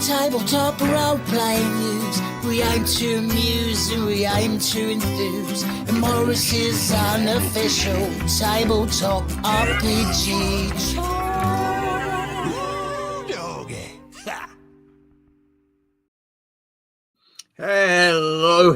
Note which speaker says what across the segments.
Speaker 1: Tabletop role-playing news. We aim to amuse and we aim to enthuse. And Morris's unofficial tabletop RPG.
Speaker 2: Hello,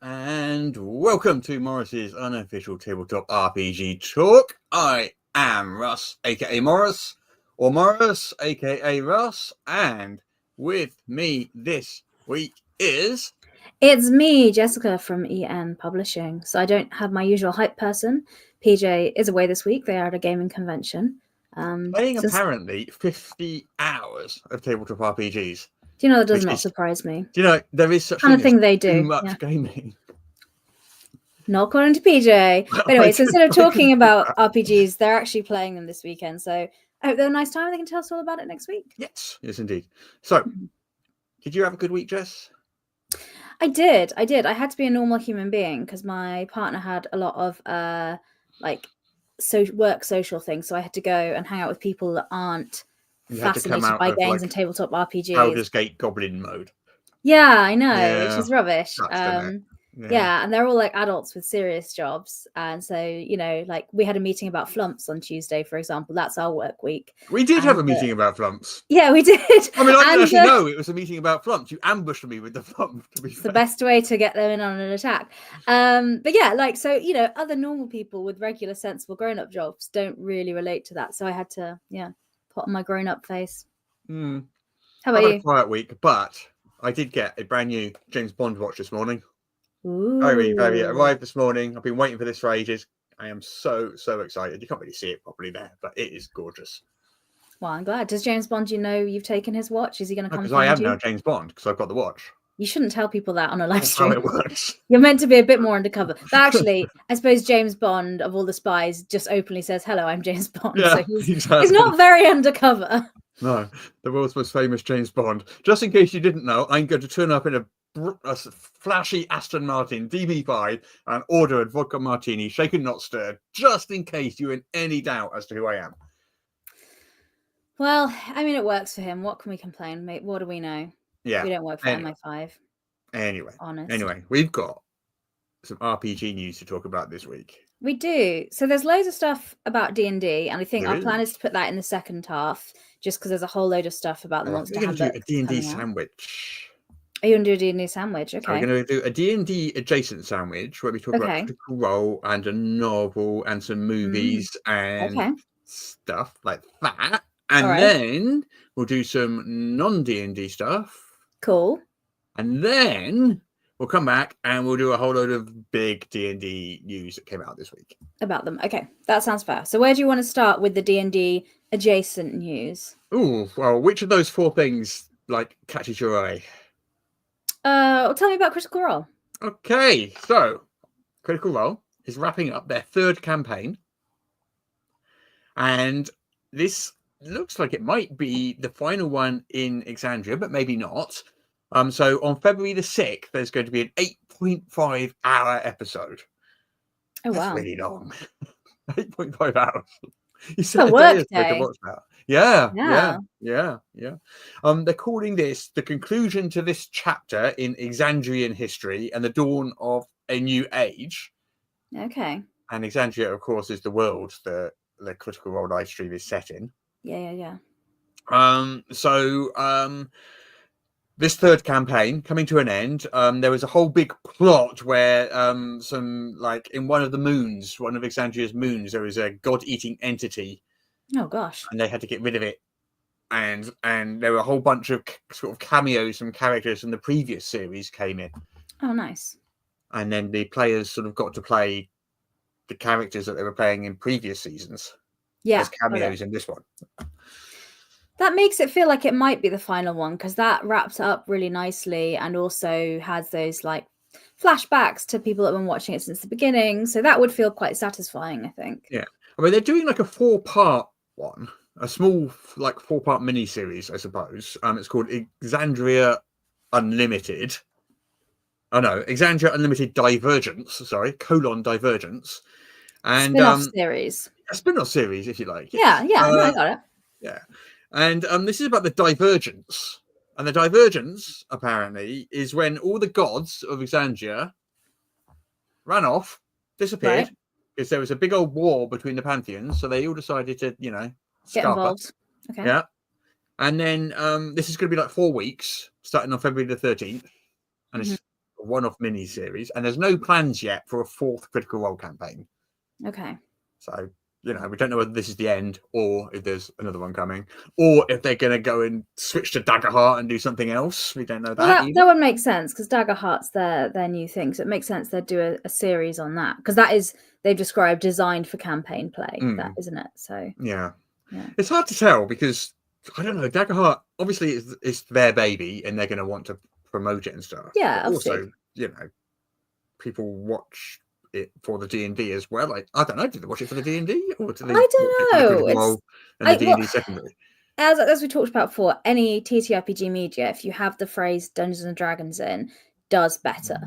Speaker 2: and welcome to Morris's unofficial tabletop RPG talk. I am Russ, aka Morris. Or Morris, aka Russ, and with me this week is...
Speaker 3: It's me, Jessica from EN Publishing. So I don't have my usual hype person. PJ is away this week. They are at a gaming convention.
Speaker 2: Playing apparently 50 hours of tabletop RPGs.
Speaker 3: Do you know, that does not surprise me.
Speaker 2: Do you know, there is such
Speaker 3: kind of thing they do.
Speaker 2: Too much gaming.
Speaker 3: Not according to PJ. But anyway, so instead of talking about RPGs, they're actually playing them this weekend. So I hope they had a nice time. They can tell us all about it next week.
Speaker 2: Yes, indeed. So, did you have a good week, Jess?
Speaker 3: I did. I had to be a normal human being because my partner had a lot of work social things. So I had to go and hang out with people that aren't fascinated by games and tabletop RPGs.
Speaker 2: Baldur's Gate Goblin mode.
Speaker 3: Yeah, I know, which is rubbish.
Speaker 2: Yeah,
Speaker 3: and they're all like adults with serious jobs. And so, you know, like we had a meeting about flumps on Tuesday, for example. That's our work week.
Speaker 2: We did have a meeting about flumps.
Speaker 3: Yeah, we did.
Speaker 2: I mean, I didn't actually know it was a meeting about flumps. You ambushed me with the flump, to be fair.
Speaker 3: The best way to get them in on an attack. But yeah, like, so, you know, other normal people with regular, sensible grown-up jobs don't really relate to that. So I had to, put on my grown-up face. How about you?
Speaker 2: A quiet week, but I did get a brand new James Bond watch this morning.
Speaker 3: Ooh.
Speaker 2: Very arrived this morning. I've been waiting for this for ages. I am so excited. You can't really see it properly there, but it is gorgeous.
Speaker 3: Well, I'm glad. Does James Bond, you've taken his watch? Is he going to come?
Speaker 2: Because I am now James Bond because I've got the watch.
Speaker 3: You shouldn't tell people that on a live
Speaker 2: That's
Speaker 3: stream.
Speaker 2: how it works.
Speaker 3: You're meant to be a bit more undercover. But actually, I suppose James Bond, of all the spies, just openly says, "Hello, I'm James Bond."
Speaker 2: Yeah,
Speaker 3: so he's
Speaker 2: exactly.
Speaker 3: not very undercover.
Speaker 2: No, the world's most famous James Bond. Just in case you didn't know, I'm going to turn up in a flashy Aston Martin DB5 and order a vodka martini, shaken not stirred, just in case you're in any doubt as to who I am.
Speaker 3: Well, I mean, it works for him. What can we complain, mate? What do we know?
Speaker 2: Yeah,
Speaker 3: we don't work for MI5.
Speaker 2: Anyway, we've got some RPG news to talk about this week.
Speaker 3: We do. So there's loads of stuff about D&D, and I think our plan is to put that in the second half, just because there's a whole load of stuff about the Monster Handbook.
Speaker 2: We're going to do a D&D sandwich.
Speaker 3: Are you going to do a D&D sandwich? Okay.
Speaker 2: So we're going to do a D&D adjacent sandwich where we talk about Critical Role and a novel and some movies and stuff like that, and
Speaker 3: Alright.
Speaker 2: then we'll do some non-D&D stuff,
Speaker 3: Cool.
Speaker 2: and then we'll come back and we'll do a whole load of big D&D news that came out this week.
Speaker 3: About them. Okay, that sounds fair. So where do you want to start with the D&D adjacent news?
Speaker 2: Ooh, well, which of those 4 things like catches your eye?
Speaker 3: Tell me about Critical Role.
Speaker 2: Okay, so Critical Role is wrapping up their 3rd campaign, and this looks like it might be the final one in Exandria, but maybe not. So on February the 6th, there's going to be an 8.5 hour episode.
Speaker 3: Oh,
Speaker 2: That's
Speaker 3: wow.
Speaker 2: really long. 8.5 hours. You
Speaker 3: A
Speaker 2: said
Speaker 3: work
Speaker 2: to
Speaker 3: day.
Speaker 2: watch that. Yeah.
Speaker 3: Yeah.
Speaker 2: They're calling this the conclusion to this chapter in Exandrian history and the dawn of a new age.
Speaker 3: Okay.
Speaker 2: And Exandria, of course, is the world that the Critical Role live stream is set in.
Speaker 3: Yeah.
Speaker 2: This 3rd campaign coming to an end, there was a whole big plot where some, like, in one of the moons, one of Exandria's moons, there was a god-eating entity.
Speaker 3: Oh, gosh.
Speaker 2: And they had to get rid of it. And there were a whole bunch of sort of cameos from characters from the previous series came in.
Speaker 3: Oh, nice.
Speaker 2: And then the players sort of got to play the characters that they were playing in previous seasons as cameos in this one.
Speaker 3: That makes it feel like it might be the final one, because that wraps up really nicely and also has those like flashbacks to people that have been watching it since the beginning. So that would feel quite satisfying, I think.
Speaker 2: Yeah. I mean, they're doing like a 4-part one, a small like 4-part miniseries, I suppose. It's called Exandria Unlimited. Oh no, Exandria Unlimited Divergence. Divergence. And
Speaker 3: Spin-off series.
Speaker 2: A spin-off series, if you like.
Speaker 3: Yes. Yeah, I got it.
Speaker 2: Yeah. And this is about the Divergence. And the Divergence, apparently, is when all the gods of Exandria ran off, disappeared, because there was a big old war between the pantheons. So they all decided to,
Speaker 3: get involved. Okay.
Speaker 2: Yeah. And then this is going to be like 4 weeks, starting on February the 13th. And it's a one-off mini-series. And there's no plans yet for a 4th Critical Role campaign.
Speaker 3: Okay.
Speaker 2: So, we don't know whether this is the end or if there's another one coming, or if they're going to go and switch to Daggerheart and do something else. We don't know that.
Speaker 3: Well, that would make sense, because Daggerheart's their new thing. So it makes sense they'd do a series on that, because that is, they've described, designed for campaign play, that isn't it? So
Speaker 2: yeah. It's hard to tell, because I don't know, Daggerheart obviously is their baby and they're going to want to promote it and stuff.
Speaker 3: Yeah.
Speaker 2: But also, people watch it for the D&D as well. I don't know, did they watch it for the D&D or did they
Speaker 3: I don't know.
Speaker 2: And the D&D secondary?
Speaker 3: As we talked about before, any TTRPG media, if you have the phrase Dungeons and Dragons in, does better.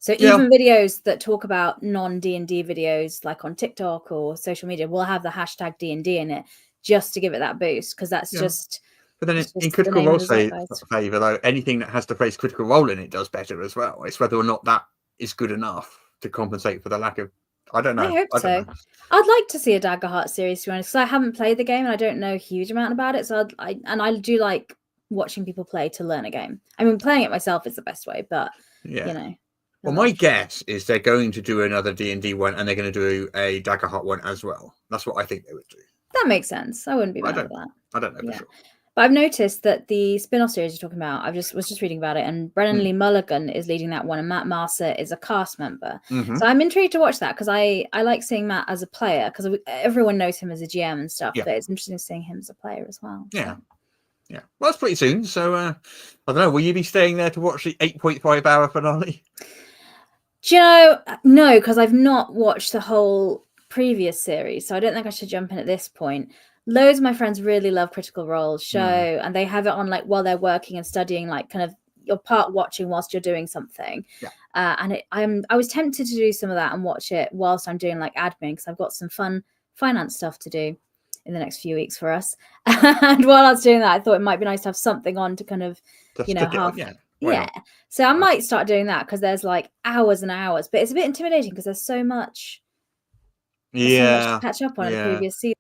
Speaker 3: So even videos that talk about non-D&D videos, like on TikTok or social media, will have the hashtag D&D in it, just to give it that boost, because that's just.
Speaker 2: But then in Critical Role favour, though, anything that has the phrase Critical Role in it does better as well. It's whether or not that is good enough to compensate for the lack of. I don't know.
Speaker 3: I hope so. I'd like to see a Daggerheart series, to be honest, because I haven't played the game and I don't know a huge amount about it. So I do like watching people play to learn a game. I mean, playing it myself is the best way, but
Speaker 2: Well, my guess is they're going to do another D&D one, and they're going to do a Daggerheart one as well. That's what I think they would do.
Speaker 3: That makes sense. I wouldn't be mad at that.
Speaker 2: I don't know for sure.
Speaker 3: But I've noticed that the spin-off series you're talking about, was just reading about it, and Brennan Lee Mulligan is leading that one, and Matt Marcer is a cast member. So I'm intrigued to watch that, because I like seeing Matt as a player, because everyone knows him as a GM and stuff, but it's interesting seeing him as a player as well.
Speaker 2: Yeah. Well, it's pretty soon. So I don't know. Will you be staying there to watch the 8.5 hour finale?
Speaker 3: Do you know? No, because I've not watched the whole previous series, so I don't think I should jump in at this point. Loads of my friends really love Critical Role show, and they have it on like while they're working and studying, like kind of you're part watching whilst you're doing something. And I was tempted to do some of that and watch it whilst I'm doing like admin, because I've got some fun finance stuff to do in the next few weeks for us. And while I was doing that, I thought it might be nice to have something on to kind of So I might start doing that, because there's like hours and hours, but it's a bit intimidating because there's so much. So much to catch up on in the previous season.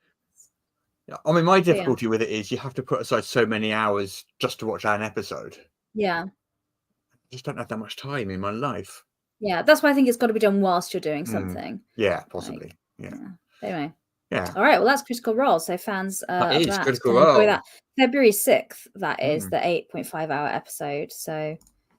Speaker 2: I mean, my difficulty with it is you have to put aside so many hours just to watch an episode.
Speaker 3: Yeah.
Speaker 2: I just don't have that much time in my life.
Speaker 3: Yeah, that's why I think it's got to be done whilst you're doing something.
Speaker 2: Yeah, possibly. Yeah.
Speaker 3: Anyway.
Speaker 2: Yeah.
Speaker 3: All right. Well, that's Critical Role. So fans
Speaker 2: That
Speaker 3: of
Speaker 2: is
Speaker 3: that
Speaker 2: Critical
Speaker 3: can enjoy
Speaker 2: Role.
Speaker 3: that. February 6th, that is the 8.5-hour episode. So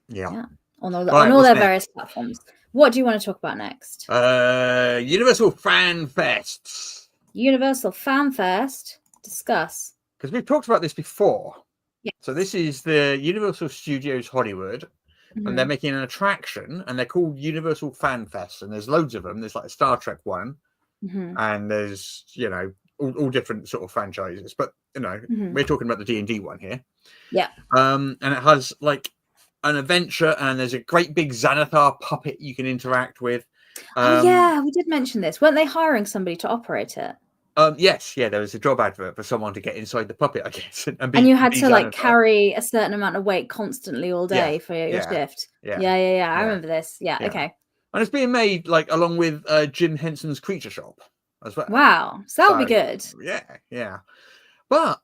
Speaker 2: Yeah.
Speaker 3: on all
Speaker 2: Right,
Speaker 3: their
Speaker 2: what's
Speaker 3: various platforms. What do you want to talk about next?
Speaker 2: Universal Fan Fests.
Speaker 3: Universal Fan Fest. Discuss.
Speaker 2: Because we've talked about this before.
Speaker 3: Yes.
Speaker 2: So this is the Universal Studios Hollywood, and they're making an attraction, and they're called Universal Fan Fest, and there's loads of them. There's like a Star Trek one, and there's all different sort of franchises. But we're talking about the D&D one here.
Speaker 3: Yeah.
Speaker 2: And it has like an adventure, and there's a great big Xanathar puppet you can interact with.
Speaker 3: Oh yeah, we did mention this. Weren't they hiring somebody to operate it?
Speaker 2: Yes, there was a job advert for someone to get inside the puppet, I guess,
Speaker 3: and you had to like carry a certain amount of weight constantly all day for your shift. Yeah. I remember this. Yeah, okay.
Speaker 2: And it's being made like along with Jim Henson's Creature Shop as well.
Speaker 3: Wow, so that'll be good.
Speaker 2: Yeah. But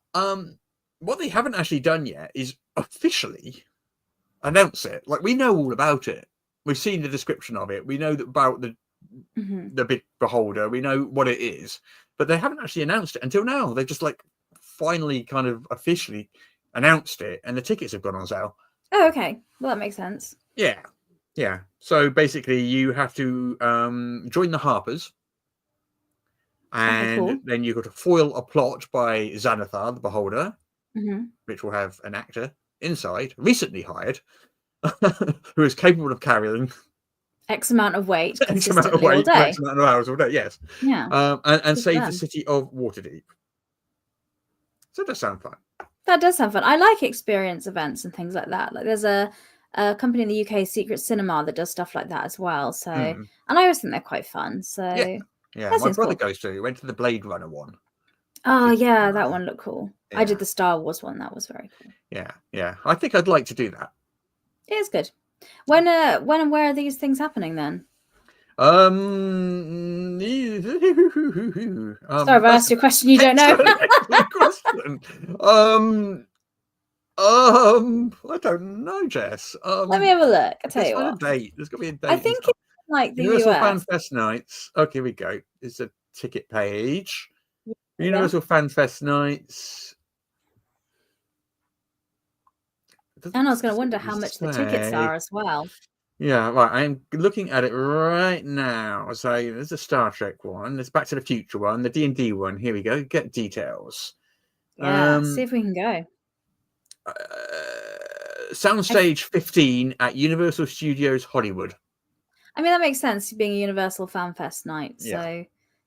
Speaker 2: what they haven't actually done yet is officially announce it. Like, we know all about it. We've seen the description of it. We know about the big beholder. We know what it is. But they haven't actually announced it until now. They've just like finally kind of officially announced it, and the tickets have gone on sale.
Speaker 3: Oh, okay. Well, that makes sense.
Speaker 2: Yeah. So basically, you have to join the Harpers, and then you've got to foil a plot by Xanathar, the Beholder, which will have an actor inside, recently hired, who is capable of carrying
Speaker 3: X amount of weight,
Speaker 2: X amount of weight, X amount of hours all day. Yes.
Speaker 3: Yeah.
Speaker 2: And save the city of Waterdeep. So that does sound fun.
Speaker 3: That does sound fun. I like experience events and things like that. Like there's a company in the UK, Secret Cinema, that does stuff like that as well. So, and I always think they're quite fun. So
Speaker 2: yeah. My brother goes to. He went to the Blade Runner one.
Speaker 3: Oh yeah, that one looked cool. I did the Star Wars one. That was very cool.
Speaker 2: Yeah. I think I'd like to do that.
Speaker 3: It is good. When and where are these things happening then?
Speaker 2: Sorry
Speaker 3: if I asked you a question you don't know.
Speaker 2: Question. I don't know, Jess.
Speaker 3: Let me have a look. I'll tell you what.
Speaker 2: There's got to be a date.
Speaker 3: I think it's like the
Speaker 2: Universal
Speaker 3: US.
Speaker 2: Fan Fest nights. Okay, here we go. It's a ticket page. Universal Fan Fest nights.
Speaker 3: And I was going to wonder how much the tickets are as well.
Speaker 2: Yeah, right. I'm looking at it right now. So there's a Star Trek one. There's Back to the Future one. The D&D one. Here we go. Get details.
Speaker 3: Yeah, see if we can go.
Speaker 2: Soundstage 15 at Universal Studios Hollywood.
Speaker 3: I mean, that makes sense, being a Universal Fan Fest night. So,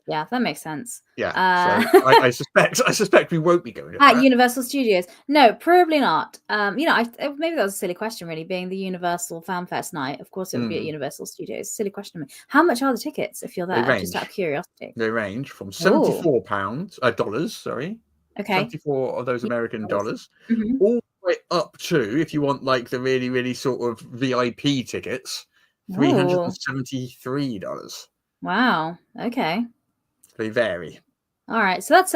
Speaker 3: yeah, that makes sense.
Speaker 2: Yeah. So I suspect we won't be going to
Speaker 3: at
Speaker 2: that.
Speaker 3: Universal Studios. No, probably not. Maybe that was a silly question, really, being the Universal Fan Fest night. Of course, it would be at Universal Studios. Silly question to me. How much are the tickets if you're there? Just out of curiosity.
Speaker 2: They range from $74 sorry.
Speaker 3: Okay.
Speaker 2: 74 of those American dollars, all the way up to, if you want like the really, really sort of VIP tickets, $373.
Speaker 3: Wow. Okay.
Speaker 2: They vary.
Speaker 3: All right. So that's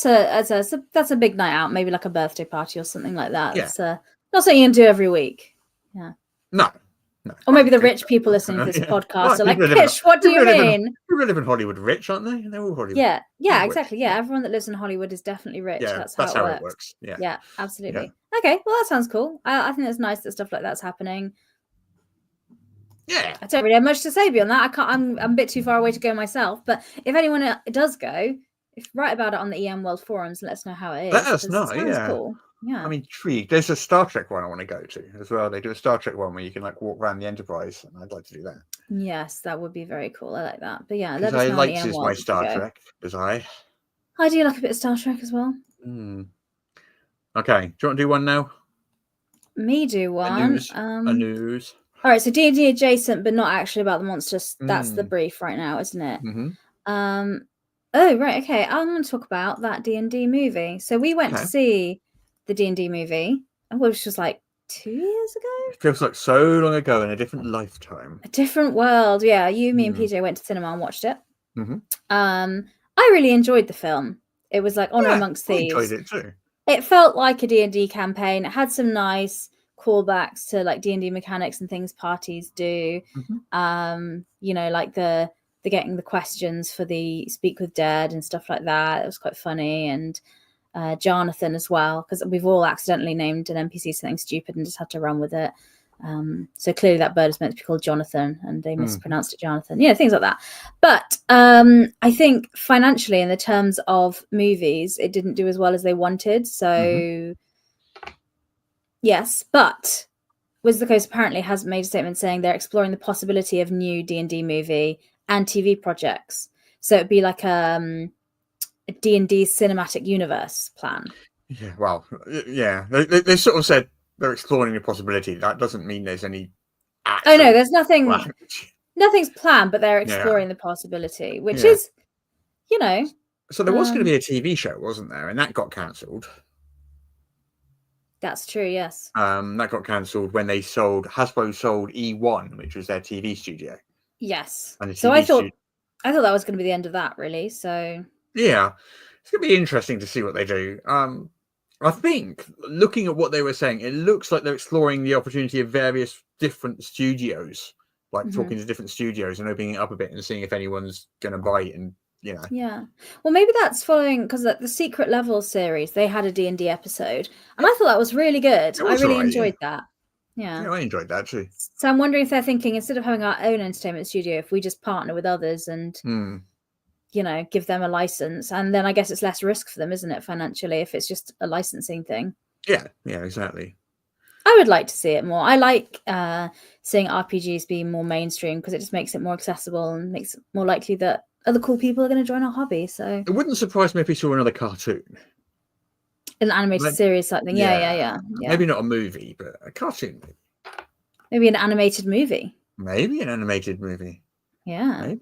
Speaker 3: a big night out, maybe like a birthday party or something like that. It's not something you can do every week. Yeah.
Speaker 2: No.
Speaker 3: Or maybe the rich people listening to this podcast are like, Kish, what do you mean?
Speaker 2: People live in Hollywood rich, aren't they? They're all Hollywood.
Speaker 3: Yeah, exactly. Yeah, everyone that lives in Hollywood is definitely rich.
Speaker 2: Yeah,
Speaker 3: that's how it works. Yeah, absolutely. Yeah. Okay, well, that sounds cool. I think it's nice that stuff like that's happening.
Speaker 2: Yeah.
Speaker 3: I don't really have much to say beyond that. I'm a bit too far away to go myself. But if anyone does go, write about it on the EM World forums and let us know how it is.
Speaker 2: Let us know. Yeah.
Speaker 3: Cool. Yeah.
Speaker 2: I'm intrigued. There's a Star Trek one I want to go to as well. They do a Star Trek one where you can like walk around the Enterprise, and I'd like to do that.
Speaker 3: Yes, that would be very cool. I like that. But yeah, let us know.
Speaker 2: I like my Star Trek, as I
Speaker 3: do like a bit of Star Trek as well.
Speaker 2: Okay, do you want to do one now?
Speaker 3: Me do one.
Speaker 2: A news.
Speaker 3: All right, so D&D adjacent, but not actually about the monsters. That's the brief right now, isn't it? Oh, right. Okay, I'm going to talk about that D&D movie. So we went to see the D&D movie, which was like 2 years ago.
Speaker 2: It feels like so long ago in a different lifetime.
Speaker 3: A different world. Yeah, me and PJ went to cinema and watched it. I really enjoyed the film. It was like Honor Amongst Thieves.
Speaker 2: I enjoyed it too.
Speaker 3: It felt like a D&D campaign. It had some nice callbacks to like D&D mechanics and things parties do. Like the they're getting the questions for the Speak with Dead and stuff like that. It was quite funny. And Jonathan as well, because we've all accidentally named an NPC something stupid and just had to run with it. So clearly that bird is meant to be called Jonathan and they mispronounced it Jonathan, things like that. But I think financially, in the terms of movies, it didn't do as well as they wanted. So yes, but Wizards of the Coast apparently has made a statement saying they're exploring the possibility of new D&D movie and TV projects. So it'd be like a D&D cinematic universe plan.
Speaker 2: Yeah, well, yeah. They sort of said they're exploring the possibility. That doesn't mean there's any
Speaker 3: Oh no, there's nothing.
Speaker 2: plan.
Speaker 3: Nothing's planned, but they're exploring the possibility, which is,
Speaker 2: So there was going to be a TV show, wasn't there? And that got cancelled.
Speaker 3: That's true, yes.
Speaker 2: That got cancelled when Hasbro sold E1, which was their TV studio.
Speaker 3: Yes.
Speaker 2: And
Speaker 3: so I thought that was going to be the end of that, really. So
Speaker 2: yeah, it's going to be interesting to see what they do. I think, looking at what they were saying, it looks like they're exploring the opportunity of various different studios, like talking to different studios and opening it up a bit and seeing if anyone's going to bite and,
Speaker 3: Yeah. Well, maybe that's following, because the Secret Level series, they had a D&D episode, and I thought that was really good. I really enjoyed that. Yeah,
Speaker 2: I enjoyed that too.
Speaker 3: So I'm wondering if they're thinking, instead of having our own entertainment studio, if we just partner with others and give them a license, and then I guess it's less risk for them, isn't it, financially, if it's just a licensing thing?
Speaker 2: Yeah, exactly.
Speaker 3: I would like to see it more. I like seeing RPGs be more mainstream because it just makes it more accessible and makes it more likely that other cool people are going to join our hobby. So
Speaker 2: it wouldn't surprise me if we saw another cartoon,
Speaker 3: an animated series, something. Yeah.
Speaker 2: Maybe not a movie, but a cartoon.
Speaker 3: Maybe an animated movie.
Speaker 2: Maybe an animated movie.
Speaker 3: Yeah.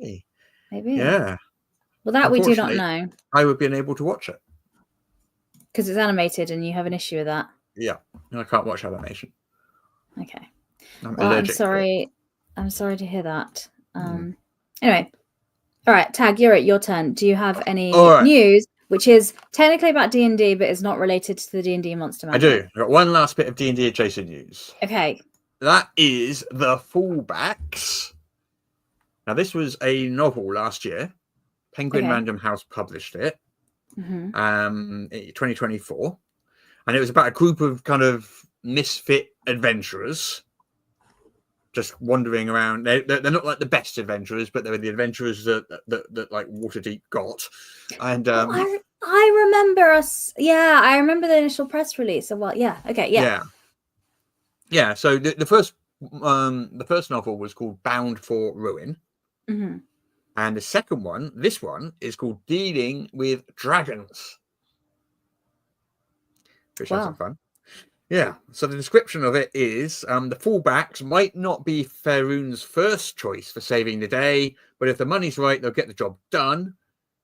Speaker 2: Maybe.
Speaker 3: Yeah. Well, that we do not know.
Speaker 2: I would be unable to watch it
Speaker 3: because it's animated, and you have an issue with that.
Speaker 2: Yeah, I can't watch animation.
Speaker 3: Okay.
Speaker 2: I'm
Speaker 3: sorry. I'm sorry to hear that. Anyway, all right, Tag, you're at your turn. Do you have any news, which is technically about D&D, but is not related to the D&D Monster Manual?
Speaker 2: I do. I've got one last bit of D&D adjacent news.
Speaker 3: Okay.
Speaker 2: That is the Fallbacks. Now, this was a novel last year. Penguin Random House published it. 2024. And it was about a group of kind of misfit adventurers just wandering around. They're not like the best adventurers, but they're the adventurers that like Waterdeep got. And
Speaker 3: I remember us. Yeah, I remember the initial press release. So
Speaker 2: yeah. So the first novel was called Bound for Ruin, and the second one, this one, is called Dealing with Dragons. Which has some fun. Yeah. So the description of it is the Fallbacks might not be Faerun's first choice for saving the day, but if the money's right, they'll get the job done.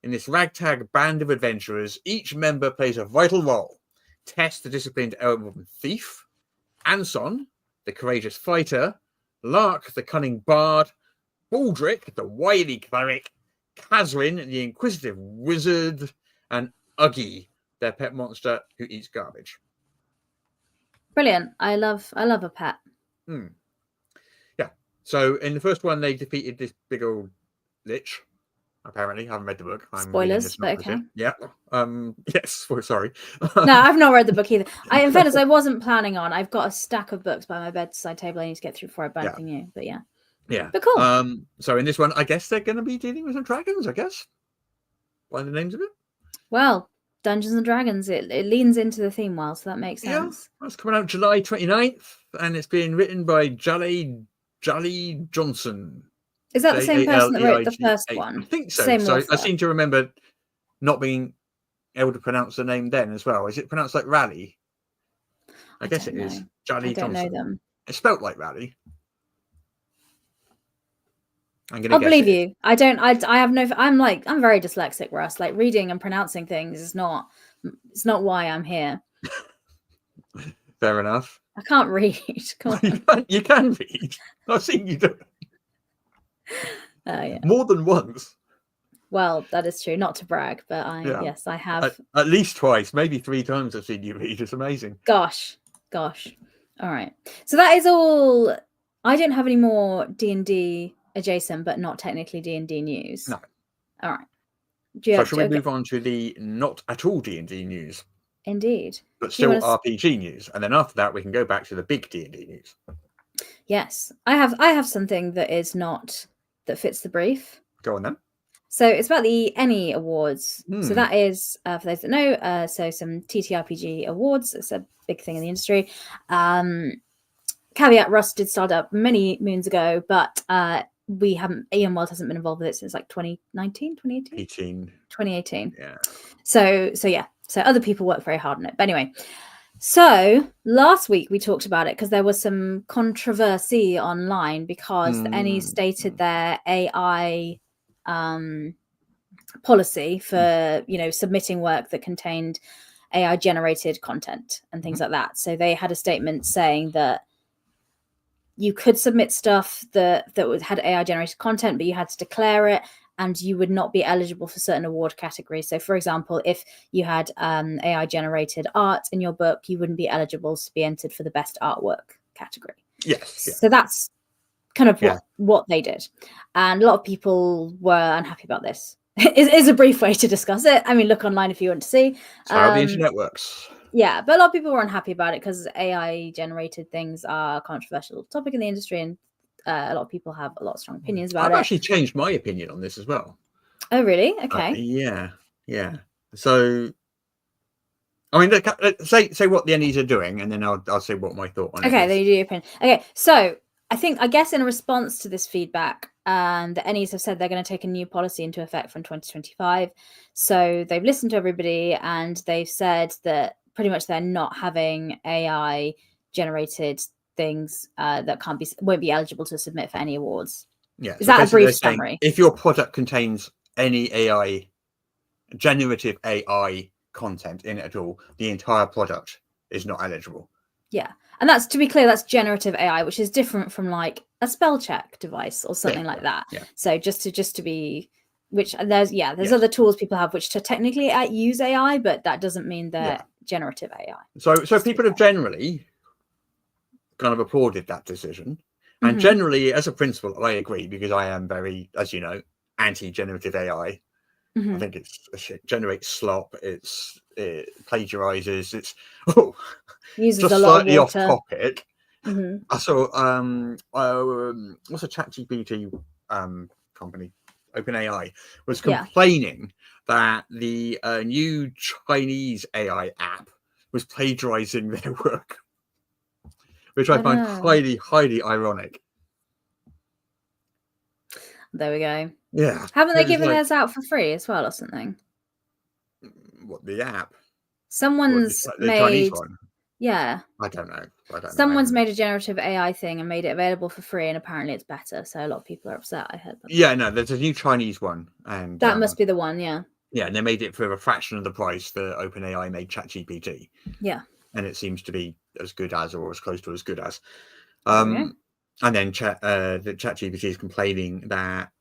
Speaker 2: In this ragtag band of adventurers, each member plays a vital role. Tess, the disciplined elven thief, Anson, the courageous fighter, Lark, the cunning bard, Baldric, the wily cleric, Kazrin, the inquisitive wizard, and Uggy, their pet monster who eats garbage.
Speaker 3: Brilliant. I love a pet.
Speaker 2: Yeah. So in the first one, they defeated this big old lich. Apparently, I haven't read the book.
Speaker 3: Spoilers, but okay.
Speaker 2: Yeah. Yes. Sorry.
Speaker 3: No, I've not read the book either. In fairness, I wasn't planning on. I've got a stack of books by my bedside table. I need to get through before I buy anything new. But yeah.
Speaker 2: Yeah.
Speaker 3: But cool.
Speaker 2: So in this one, I guess they're going to be dealing with some dragons. I guess. By the names of it.
Speaker 3: Well, Dungeons and Dragons. It leans into the theme well, so that makes sense.
Speaker 2: Yeah. It's coming out July 29th, and it's being written by Jolly Johnson.
Speaker 3: Is that the same person that wrote the first one?
Speaker 2: I think so. I seem to remember not being able to pronounce the name then as well. Is it pronounced like Rally? I guess it is. Jolly Johnson. I don't know them. It's spelt like Rally.
Speaker 3: I'll believe you. I don't. I have no. I'm very dyslexic, Russ. Like reading and pronouncing things is not. It's not why I'm here.
Speaker 2: Fair enough.
Speaker 3: I can't read. Come on.
Speaker 2: You can read. I've seen you do it.
Speaker 3: Yeah.
Speaker 2: More than once.
Speaker 3: Well, that is true. Not to brag, but yes, I have.
Speaker 2: At least twice, maybe 3 times I've seen you read. It's amazing.
Speaker 3: Gosh. All right. So that is all. I don't have any more D&D adjacent, but not technically D&D news.
Speaker 2: No.
Speaker 3: All right.
Speaker 2: So shall we move on to the not at all D&D news?
Speaker 3: Indeed.
Speaker 2: But still RPG news. And then after that, we can go back to the big D&D news.
Speaker 3: Yes. I have something that fits the brief.
Speaker 2: Go on then.
Speaker 3: So it's about the ENnie Awards. So that is, for those that know, so some TTRPG awards. It's a big thing in the industry. Caveat, Russ did start up many moons ago, but Ian Wild hasn't been involved with it since like 2019, 2018? 2018.
Speaker 2: Yeah.
Speaker 3: So other people work very hard on it. But anyway, so last week we talked about it because there was some controversy online because the ENnie stated their AI policy for submitting work that contained AI generated content and things like that. So they had a statement saying that you could submit stuff that had AI generated content, but you had to declare it, and you would not be eligible for certain award categories. So, for example, if you had AI generated art in your book, you wouldn't be eligible to be entered for the best artwork category.
Speaker 2: Yes. Yeah.
Speaker 3: So that's kind of what they did. And a lot of people were unhappy about this. It is a brief way to discuss it. I mean, look online if you want to see.
Speaker 2: That's how the internet works.
Speaker 3: Yeah, but a lot of people were unhappy about it because AI generated things are a controversial topic in the industry, and a lot of people have a lot of strong opinions about it.
Speaker 2: I've actually changed my opinion on this as well.
Speaker 3: Oh, really? Okay.
Speaker 2: Yeah. So, I mean, say what the ENnies are doing, and then I'll say what my thought on it is.
Speaker 3: Okay, then you do your opinion. Okay, so I guess in response to this feedback, the ENnies have said they're going to take a new policy into effect from 2025. So they've listened to everybody, and they've said that pretty much they're not having AI generated things that won't be eligible to submit for any awards.
Speaker 2: Yeah.
Speaker 3: Is that a brief summary?
Speaker 2: If your product contains any generative AI content in it at all, the entire product is not eligible.
Speaker 3: Yeah. And that's, to be clear, that's generative AI, which is different from like a spell check device or something like that.
Speaker 2: Yeah.
Speaker 3: So just to be, which there's other tools people have which to technically use AI, but that doesn't mean they're generative AI.
Speaker 2: So people have generally kind of applauded that decision. And generally, as a principle, I agree, because I am very, as you know, anti-generative AI. I think it generates slop. It plagiarizes.
Speaker 3: Uses
Speaker 2: just
Speaker 3: a lot
Speaker 2: slightly
Speaker 3: of
Speaker 2: off
Speaker 3: water.
Speaker 2: topic. I saw what's a ChatGPT company, OpenAI, was complaining that the new Chinese AI app was plagiarizing their work, which I find highly, highly ironic.
Speaker 3: There we go.
Speaker 2: Yeah.
Speaker 3: Haven't they given theirs out for free as well or something?
Speaker 2: What, the app?
Speaker 3: Someone's
Speaker 2: the
Speaker 3: made
Speaker 2: Chinese one?
Speaker 3: Yeah.
Speaker 2: I don't know.
Speaker 3: Someone's made a generative AI thing and made it available for free, and apparently it's better. So a lot of people are upset. I heard that.
Speaker 2: Yeah, no, there's a new Chinese one, and
Speaker 3: that must be the one. Yeah.
Speaker 2: Yeah, and they made it for a fraction of the price that OpenAI made ChatGPT.
Speaker 3: Yeah.
Speaker 2: And it seems to be as good as, or as close to as good as. And then the ChatGPT is complaining that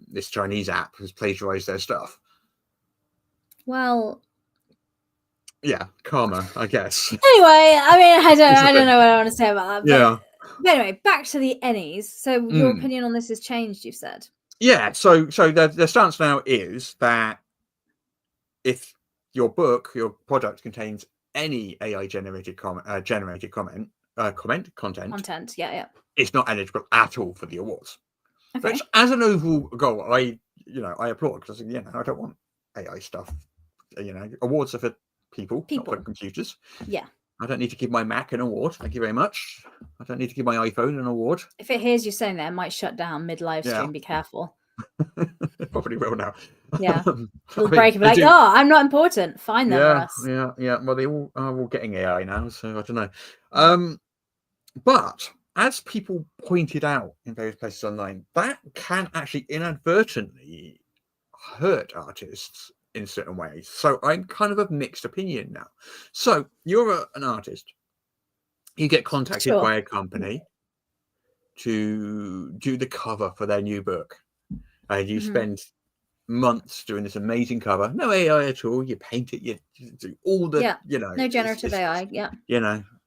Speaker 2: this Chinese app has plagiarized their stuff.
Speaker 3: Well.
Speaker 2: Yeah, karma, I guess.
Speaker 3: Anyway, I mean, I don't know what I want to say about that. But anyway, back to the ENnies. So your opinion on this has changed, you've said. Yeah.
Speaker 2: So the stance now is that if your product contains any AI generated content, it's not eligible at all for the awards.
Speaker 3: Okay.
Speaker 2: Which, as an overall goal, I applaud, because I don't want AI stuff. Awards are for people, not for computers.
Speaker 3: Yeah.
Speaker 2: I don't need to give my Mac an award. Thank you very much. I don't need to give my iPhone an award.
Speaker 3: If it hears you saying that, it might shut down mid-live stream. Be careful.
Speaker 2: Probably will now.
Speaker 3: Yeah. It'll break and be like, I'm not important. Fine then, Russ.
Speaker 2: Yeah. Well, they all are all getting AI now, so I don't know. But as people pointed out in various places online, that can actually inadvertently hurt artists in certain ways. So I'm kind of mixed opinion now. So you're an artist. You get contacted by a company to do the cover for their new book. And you spend months doing this amazing cover. No AI at all. You paint it. You do all the,
Speaker 3: no generative AI. Yeah.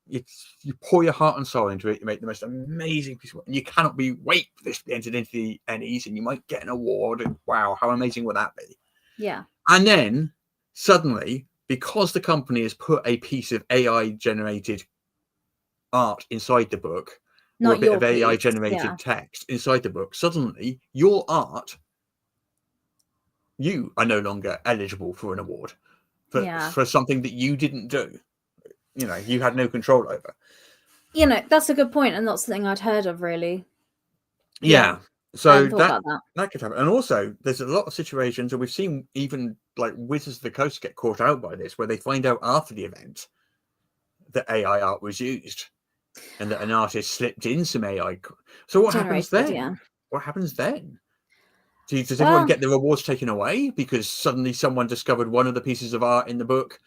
Speaker 2: you pour your heart and soul into it. You make the most amazing piece of work, and you cannot wait for this to be entered into the Ennies, and you might get an award. And wow, how amazing would that be?
Speaker 3: Yeah.
Speaker 2: And then suddenly, because the company has put a piece of AI generated art inside the book, or a bit of AI generated text inside the book, suddenly your art, you are no longer eligible for an award for something that you didn't do. You know, you had no control over.
Speaker 3: You know, that's a good point, and not something I'd heard of really.
Speaker 2: Yeah. So
Speaker 3: that
Speaker 2: could happen. And also, there's a lot of situations where we've seen even like Wizards of the Coast get caught out by this, where they find out after the event that AI art was used and that an artist slipped in some AI. So what happens then?
Speaker 3: Yeah.
Speaker 2: What happens then? Does everyone get their awards taken away because suddenly someone discovered one of the pieces of art in the book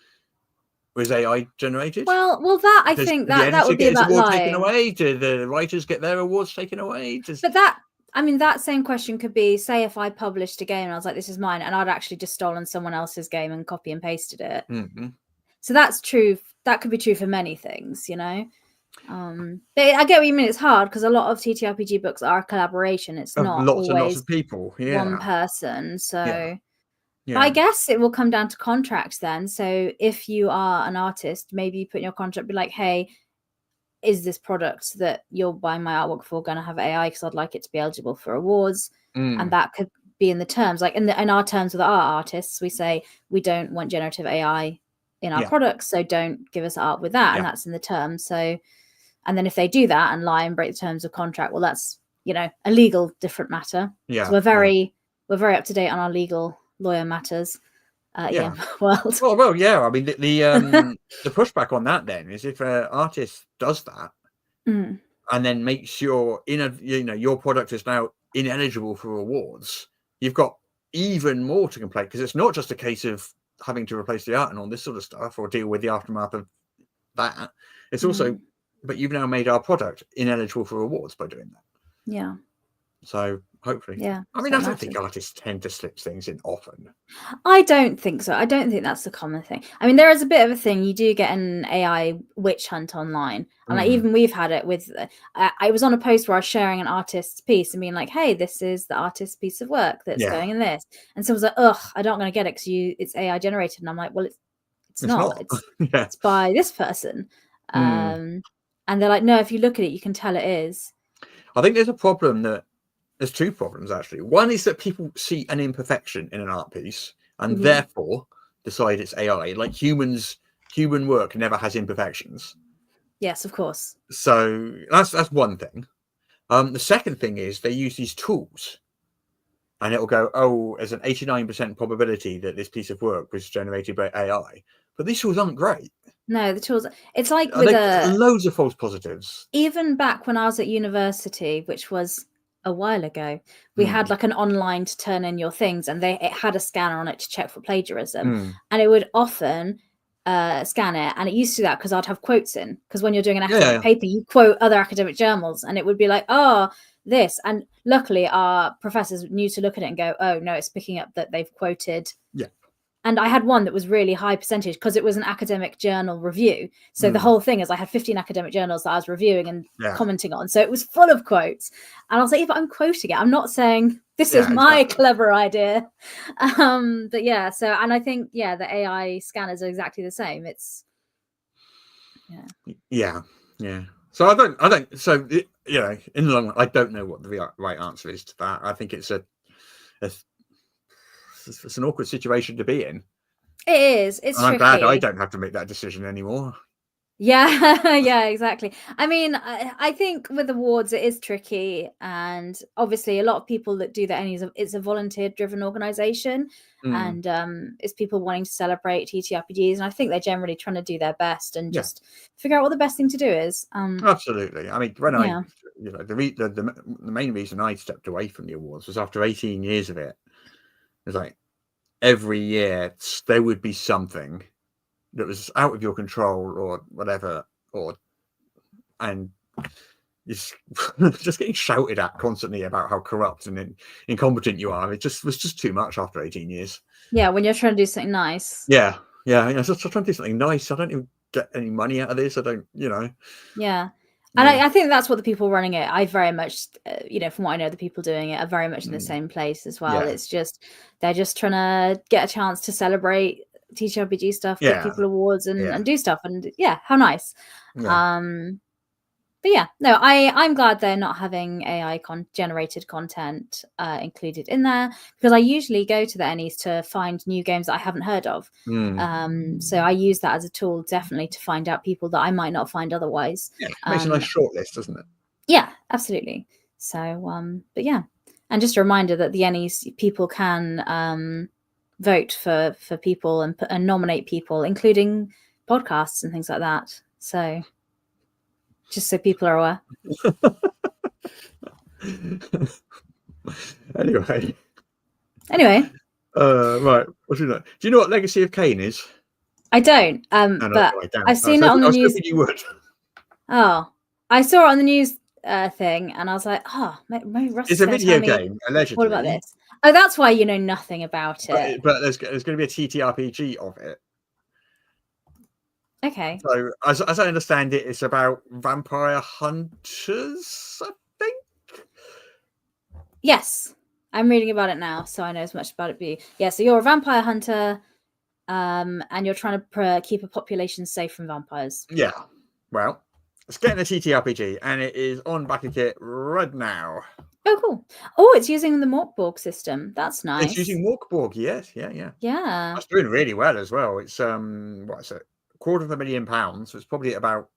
Speaker 2: was AI generated?
Speaker 3: Well, that I think that would be about lying.
Speaker 2: Taken away? Do the writers get their awards taken away?
Speaker 3: But that same question could be, say, if I published a game and I was like, "This is mine," and I'd actually just stolen someone else's game and copy and pasted it.
Speaker 2: Mm-hmm.
Speaker 3: So that's true. That could be true for many things, you know. But I get what you mean. It's hard because a lot of TTRPG books are a collaboration. It's not
Speaker 2: lots
Speaker 3: always
Speaker 2: and lots of people.
Speaker 3: one person. So.
Speaker 2: Yeah.
Speaker 3: I guess it will come down to contracts then. So if you are an artist, maybe you put in your contract, be like, hey, is this product that you're buying my artwork for going to have AI? Because I'd like it to be eligible for awards. And that could be in the terms. Like in our terms with our artists, we say we don't want generative AI in our products. So don't give us art with that. And that's in the terms. So, and then if they do that and lie and break the terms of contract, well, that's, you know, a legal different matter.
Speaker 2: Yeah.
Speaker 3: So we're very up to date on our legal lawyer matters world.
Speaker 2: Well, yeah. I mean, the pushback on that then is if an artist does that and then makes your your product is now ineligible for awards, you've got even more to complain, because it's not just a case of having to replace the art and all this sort of stuff or deal with the aftermath of that. It's also, but you've now made our product ineligible for awards by doing that.
Speaker 3: Yeah.
Speaker 2: So hopefully,
Speaker 3: yeah.
Speaker 2: I mean, I don't think artists tend to slip things in often.
Speaker 3: I don't think so. I don't think that's the common thing. I mean, there is a bit of a thing. You do get an AI witch hunt online, and like, even we've had it with. I was on a post where I was sharing an artist's piece and being like, "Hey, this is the artist's piece of work that's going in this," and someone's like, "Ugh, I don't want to get it because it's AI generated," and I'm like, "Well, it's not. It's by this person," and they're like, "No, if you look at it, you can tell it is."
Speaker 2: I think there's a problem that. There's two problems, actually. One is that people see an imperfection in an art piece and therefore decide it's AI. Like human work never has imperfections.
Speaker 3: Yes, of course.
Speaker 2: So that's one thing. The second thing is they use these tools and it'll go, oh, there's an 89% probability that this piece of work was generated by AI. But these tools aren't great.
Speaker 3: No, the tools. It's like with
Speaker 2: loads of false positives.
Speaker 3: Even back when I was at university, which was a while ago, we had like an online to turn in your things, and it had a scanner on it to check for plagiarism, and it would often scan it, and it used to do that because I'd have quotes in, because when you're doing an academic paper, you quote other academic journals, and it would be like, oh, this, and luckily our professors knew to look at it and go, oh no, it's picking up that they've quoted. And I had one that was really high percentage because it was an academic journal review. So the whole thing is I had 15 academic journals that I was reviewing and commenting on. So it was full of quotes. And I was like, yeah, but I'm quoting it. I'm not saying this is my clever idea. But yeah, so, and I think, the AI scanners are exactly the same. It's,
Speaker 2: Yeah. So I don't, so, in the long run, I don't know what the right answer is to that. I think it's it's an awkward situation to be in.
Speaker 3: It is. It's tricky.
Speaker 2: I'm glad I don't have to make that decision anymore.
Speaker 3: Yeah, exactly. I mean, I think with awards it is tricky, and obviously a lot of people that do that it's a volunteer-driven organization, and it's people wanting to celebrate TTRPGs, and I think they're generally trying to do their best and just figure out what the best thing to do is.
Speaker 2: Absolutely. I mean, when the main reason I stepped away from the awards was after 18 years of it. It's like every year there would be something that was out of your control or whatever, and it's just getting shouted at constantly about how corrupt and incompetent you are. It just was just too much after 18 years.
Speaker 3: Yeah, when you're trying to do something nice.
Speaker 2: Yeah. Just trying to do something nice. I don't even get any money out of this. I don't,
Speaker 3: Yeah. And I think that's what the people running it, I very much, from what I know, the people doing it are very much in the same place as well.
Speaker 2: Yeah.
Speaker 3: It's just, they're just trying to get a chance to celebrate TTRPG stuff, give people awards and do stuff. And yeah, how nice.
Speaker 2: Yeah.
Speaker 3: But yeah, no, I'm glad they're not having AI generated content included in there, because I usually go to the Ennies to find new games that I haven't heard of. So I use that as a tool definitely to find out people that I might not find otherwise.
Speaker 2: Yeah, makes a nice short list, doesn't it?
Speaker 3: Yeah, absolutely. So, but yeah, and just a reminder that the Ennies people can vote for people and nominate people, including podcasts and things like that. So. Just so people are aware.
Speaker 2: Anyway.
Speaker 3: Right.
Speaker 2: What's it? Do you know what Legacy of Kain is?
Speaker 3: I don't. But I've seen it on the news.
Speaker 2: You would.
Speaker 3: Oh, I saw it on the news thing, and I was like, maybe Russ.
Speaker 2: It's a video game, allegedly.
Speaker 3: What about this? Oh, that's why you know nothing about it.
Speaker 2: But there's going to be a TTRPG of it.
Speaker 3: Okay.
Speaker 2: So, as I understand it, it's about vampire hunters, I think.
Speaker 3: Yes, I'm reading about it now, so I know as much about it. Yeah, so you're a vampire hunter, and you're trying to keep a population safe from vampires.
Speaker 2: Yeah. Well, it's getting a TTRPG, and it is on back of kit right now.
Speaker 3: Oh, cool. Oh, it's using the Morkborg system. That's nice.
Speaker 2: It's using Morkborg, yes. Yeah.
Speaker 3: Yeah.
Speaker 2: It's doing really well as well. It's what is it? £250,000, so it's probably about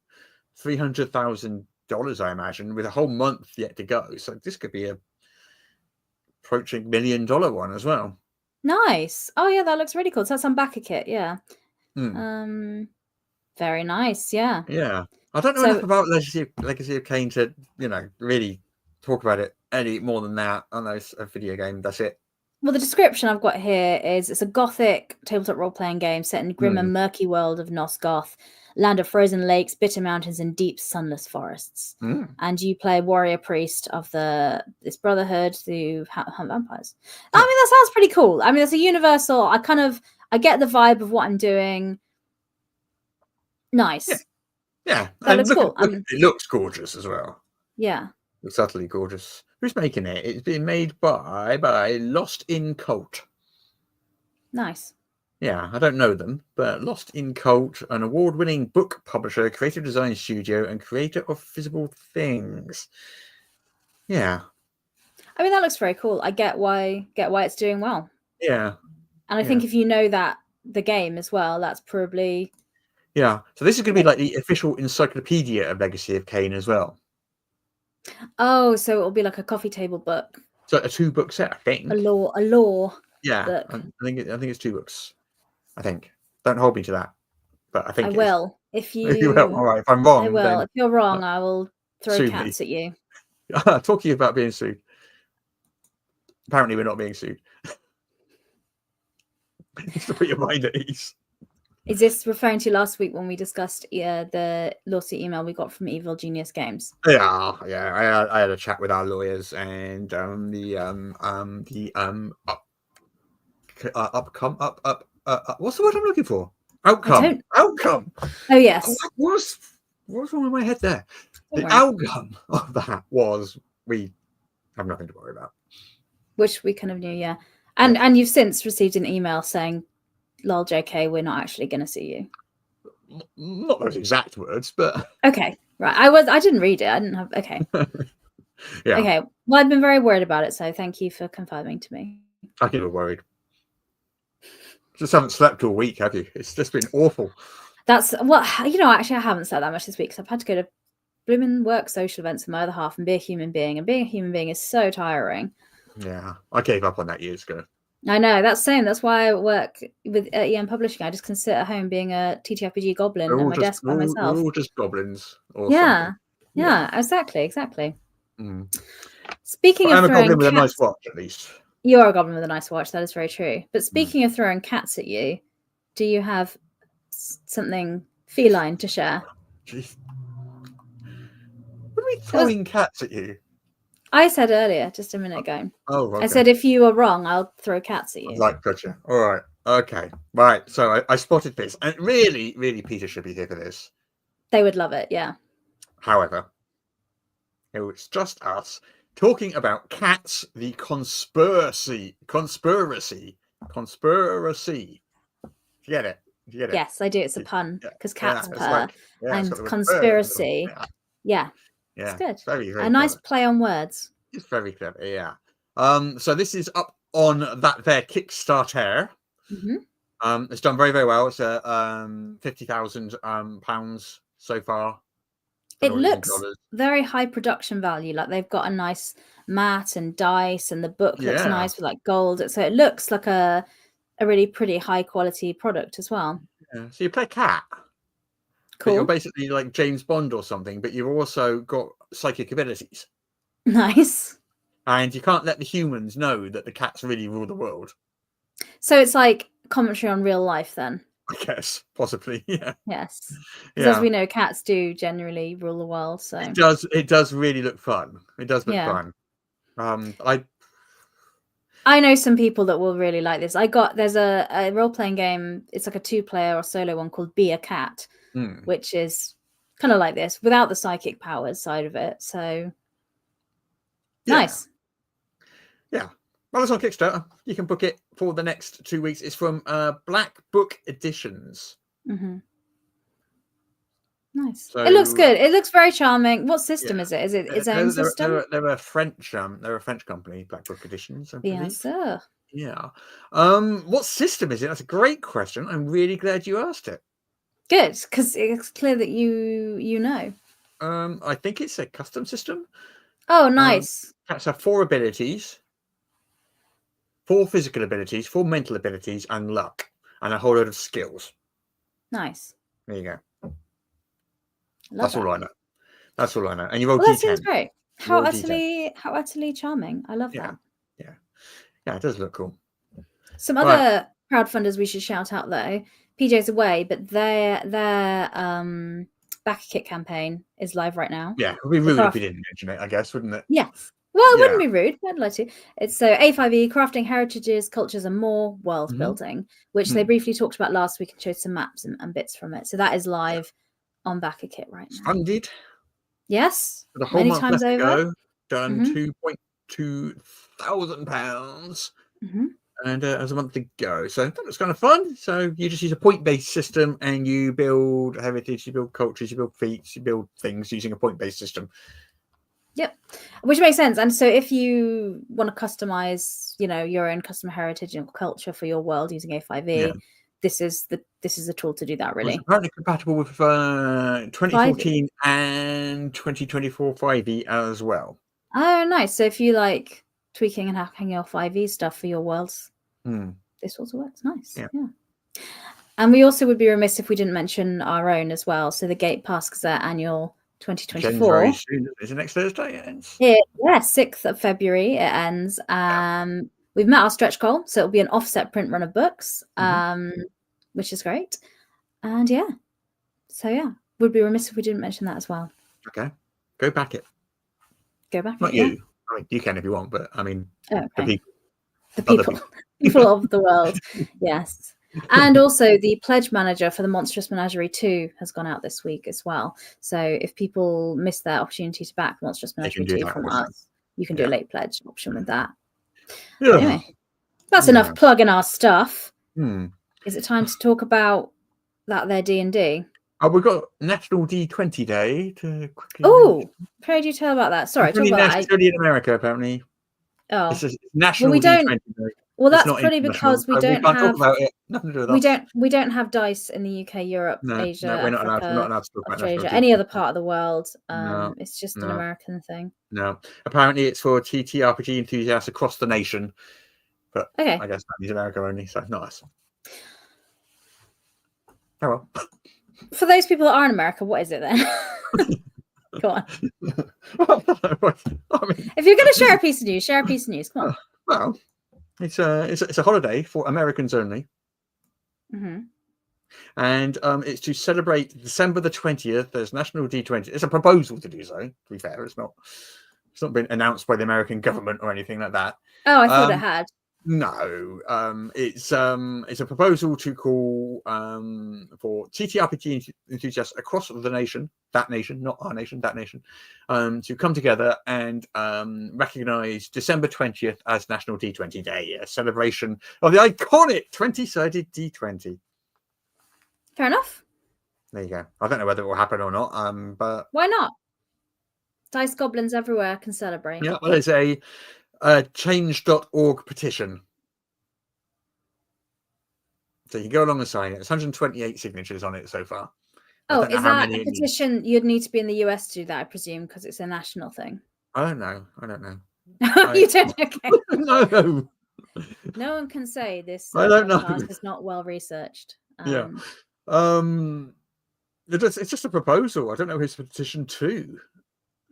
Speaker 2: $300,000, I imagine, with a whole month yet to go. So this could be a approaching $1 million one as well.
Speaker 3: Nice. Oh yeah, that looks really cool. So that's on backer kit, yeah. Very nice, yeah.
Speaker 2: Yeah. I don't know enough about Legacy of Kain to, really talk about it any more than that. I know it's a video game, that's it.
Speaker 3: Well, the description I've got here is it's a gothic tabletop role-playing game set in the grim and murky world of Nosgoth, land of frozen lakes, bitter mountains, and deep sunless forests. And you play warrior priest of this brotherhood who hunt vampires. I mean, that sounds pretty cool. I mean, it's a universal. I get the vibe of what I'm doing. Nice.
Speaker 2: Yeah.
Speaker 3: That looks cool.
Speaker 2: It looks gorgeous as well.
Speaker 3: Yeah.
Speaker 2: It's utterly gorgeous. Who's making it? It's been made by Lost in Cult.
Speaker 3: Nice.
Speaker 2: Yeah, I don't know them, but Lost in Cult, an award-winning book publisher, creative design studio, and creator of Visible Things. Yeah.
Speaker 3: I mean, that looks very cool. I get why it's doing well.
Speaker 2: Yeah.
Speaker 3: And I think if you know the game as well, that's probably...
Speaker 2: Yeah. So this is going to be like the official encyclopedia of Legacy of Kain as well.
Speaker 3: Oh, so it'll be like a coffee table book.
Speaker 2: So a 2-book set, I think.
Speaker 3: A lore.
Speaker 2: Yeah,
Speaker 3: book.
Speaker 2: I think it's 2 books. I think. Don't hold me to that, but I think
Speaker 3: I will. If you
Speaker 2: will. All right. If I'm wrong,
Speaker 3: I will.
Speaker 2: Then,
Speaker 3: if you're wrong, I will throw cats at you.
Speaker 2: Talking about being sued. Apparently, we're not being sued. Just to put your mind at ease.
Speaker 3: Is this referring to last week when we discussed the lawsuit email we got from Evil Genius Games?
Speaker 2: Yeah. I had a chat with our lawyers, and what's the word I'm looking for? Outcome. Outcome.
Speaker 3: Oh yes.
Speaker 2: What's wrong with my head there? The outcome of that was we have nothing to worry about.
Speaker 3: Which we kind of knew, yeah. And you've since received an email saying, "Lol, JK, we're not actually going to sue you."
Speaker 2: Not those exact words, but
Speaker 3: okay, right. I didn't read it. I didn't have. Okay.
Speaker 2: Yeah.
Speaker 3: Okay. Well, I've been very worried about it, so thank you for confirming to me.
Speaker 2: I think we're worried. Just haven't slept all week, have you? It's just been awful.
Speaker 3: That's actually I haven't slept that much this week because I've had to go to blooming work social events with my other half and be a human being, and being a human being is so tiring.
Speaker 2: Yeah, I gave up on that years ago.
Speaker 3: I know, that's same. That's why I work with EM Publishing. I just can sit at home being a TTRPG goblin at my desk by myself.
Speaker 2: We're all just goblins. Or
Speaker 3: yeah, exactly. Speaking of
Speaker 2: I'm a
Speaker 3: throwing
Speaker 2: goblin with a nice
Speaker 3: cats,
Speaker 2: watch, at least.
Speaker 3: You're a goblin with a nice watch. That is very true. But speaking of throwing cats at you, do you have something feline to share?
Speaker 2: Jeez. What are we throwing cats at you?
Speaker 3: I said earlier, just a minute ago.
Speaker 2: Oh, okay.
Speaker 3: I said if you are wrong, I'll throw cats at you.
Speaker 2: Gotcha. All right. Okay, right. So I spotted this, and really, really, Peter should be here for this.
Speaker 3: They would love it. Yeah.
Speaker 2: However, it was just us talking about cats. The conspiracy. Get it? Get it?
Speaker 3: Yes, I do. It's a pun because cats
Speaker 2: it's
Speaker 3: purr
Speaker 2: like, it's
Speaker 3: and
Speaker 2: got the word
Speaker 3: conspiracy.
Speaker 2: purr.
Speaker 3: Yeah,
Speaker 2: Yeah,
Speaker 3: it's good.
Speaker 2: it's very, very
Speaker 3: A nice
Speaker 2: clever.
Speaker 3: play on words.
Speaker 2: It's very clever. Yeah. So this is up on that their Kickstarter. It's done very, very well. It's £50,000 so far.
Speaker 3: It looks very high production value. Like they've got a nice mat and dice, and the book looks nice with like gold. So it looks like a really pretty high quality product as well.
Speaker 2: Yeah. So you play cat.
Speaker 3: Cool.
Speaker 2: You're basically like James Bond or something, but you've also got psychic abilities.
Speaker 3: Nice.
Speaker 2: And you can't let the humans know that the cats really rule the world.
Speaker 3: So it's like commentary on real life then.
Speaker 2: I guess, possibly, yeah.
Speaker 3: Yes. Because as we know, cats do generally rule the world. So
Speaker 2: it does really look fun. It does look fun.
Speaker 3: I know some people that will really like this. There's a role-playing game, it's like a 2-player or solo one called Be a Cat, which is kind of like this, without the psychic powers side of it. So nice.
Speaker 2: Yeah. Well, it's on Kickstarter. You can book it for the next 2 weeks. It's from Black Book Editions.
Speaker 3: Nice. So, it looks good. It looks very charming. What system is it? Is it its own system?
Speaker 2: They're a French company, Black Book Editions.
Speaker 3: Yes, sir.
Speaker 2: Yeah. What system is it? That's a great question. I'm really glad you asked it.
Speaker 3: Good, because it's clear that you know.
Speaker 2: I think it's a custom system.
Speaker 3: Oh, nice.
Speaker 2: Cats have 4 abilities. 4 physical abilities, 4 mental abilities, and luck, and a whole load of skills.
Speaker 3: Nice.
Speaker 2: There you go. That's all I know. That's all I know. And you roll D10.
Speaker 3: That seems great. How utterly charming. I love that.
Speaker 2: Yeah, it does look cool.
Speaker 3: Some other crowdfunders we should shout out though. PJ's away, but their Back a Kit campaign is live right now.
Speaker 2: Yeah, it would be rude if we didn't mention it, I guess, wouldn't it?
Speaker 3: Yes. Well, it wouldn't be rude. I'd like to. It's so A5E, crafting heritages, cultures, and more world building, which they briefly talked about last week and showed some maps and bits from it. So that is live on Back a Kit right now.
Speaker 2: Funded.
Speaker 3: Yes.
Speaker 2: The whole
Speaker 3: many times over.
Speaker 2: Done £2,200. And as a month to go. So that was kind of fun. So you just use a point-based system and you build heritage, you build cultures, you build feats, you build things using a point-based system.
Speaker 3: Yep, which makes sense. And so if you want to customize, your own custom heritage and culture for your world using A5E, this is the tool to do that. Really,
Speaker 2: it's apparently compatible with 2014 and 2024 5e as well.
Speaker 3: Oh, nice. So if you like tweaking and hacking your 5e stuff for your worlds, this also works. Nice. Yeah. And we also would be remiss if we didn't mention our own as well. So the Gate Pass Gazette annual 2024
Speaker 2: is it next Thursday? It ends.
Speaker 3: 6th of February it ends. We've met our stretch goal, so it'll be an offset print run of books, which is great. And would be remiss if we didn't mention that as well.
Speaker 2: Okay, go back it. Not you. I mean, you can if you want, but I mean, the
Speaker 3: people of the world. Yes. And also the pledge manager for the Monstrous Menagerie 2 has gone out this week as well. So if people miss their opportunity to back Monstrous Menagerie 2 from us, you can do a late pledge option with that. Anyway, that's enough plugging our stuff. Is it time to talk about their D&D?
Speaker 2: Oh, we've got National D20 Day to quickly.
Speaker 3: Oh, how do you tell about that? Sorry,
Speaker 2: it's only in America apparently.
Speaker 3: Oh,
Speaker 2: it's a National D20 Day.
Speaker 3: Well, that's probably because we don't have.
Speaker 2: Talk about it. Nothing to do with us.
Speaker 3: We don't have dice in the UK, Europe, Asia,
Speaker 2: we're not
Speaker 3: Africa,
Speaker 2: allowed to talk about
Speaker 3: Australia, any other part of the world. It's just an American thing.
Speaker 2: No, apparently it's for TTRPG enthusiasts across the nation. But I guess that means America only, so nice. Oh well.
Speaker 3: For those people that are in America, what is it then? Go on. If you're going to share a piece of news, share a piece of news. Come on.
Speaker 2: Well, it's a holiday for Americans only. And it's to celebrate December the 20th. There's National D20. It's a proposal to do so. To be fair, it's not been announced by the American government or anything like that.
Speaker 3: Oh, I thought it had.
Speaker 2: No, it's a proposal to call for TTRPG enthusiasts across the nation, not our nation, that nation, to come together and recognise December 20th as National D20 Day, a celebration of the iconic 20-sided D20.
Speaker 3: Fair enough.
Speaker 2: There you go. I don't know whether it will happen or not, but
Speaker 3: why not? Dice goblins everywhere can celebrate.
Speaker 2: Yeah, well, there's a change.org petition. So you go along and sign it. There's 128 signatures on it so far.
Speaker 3: Oh, is that a petition? You'd need to be in the US to do that, I presume, because it's a national thing.
Speaker 2: I don't know.
Speaker 3: You don't? Okay.
Speaker 2: No.
Speaker 3: No one can say this
Speaker 2: I don't know.
Speaker 3: is not well researched.
Speaker 2: Yeah. It's just a proposal. I don't know who it's a petition to.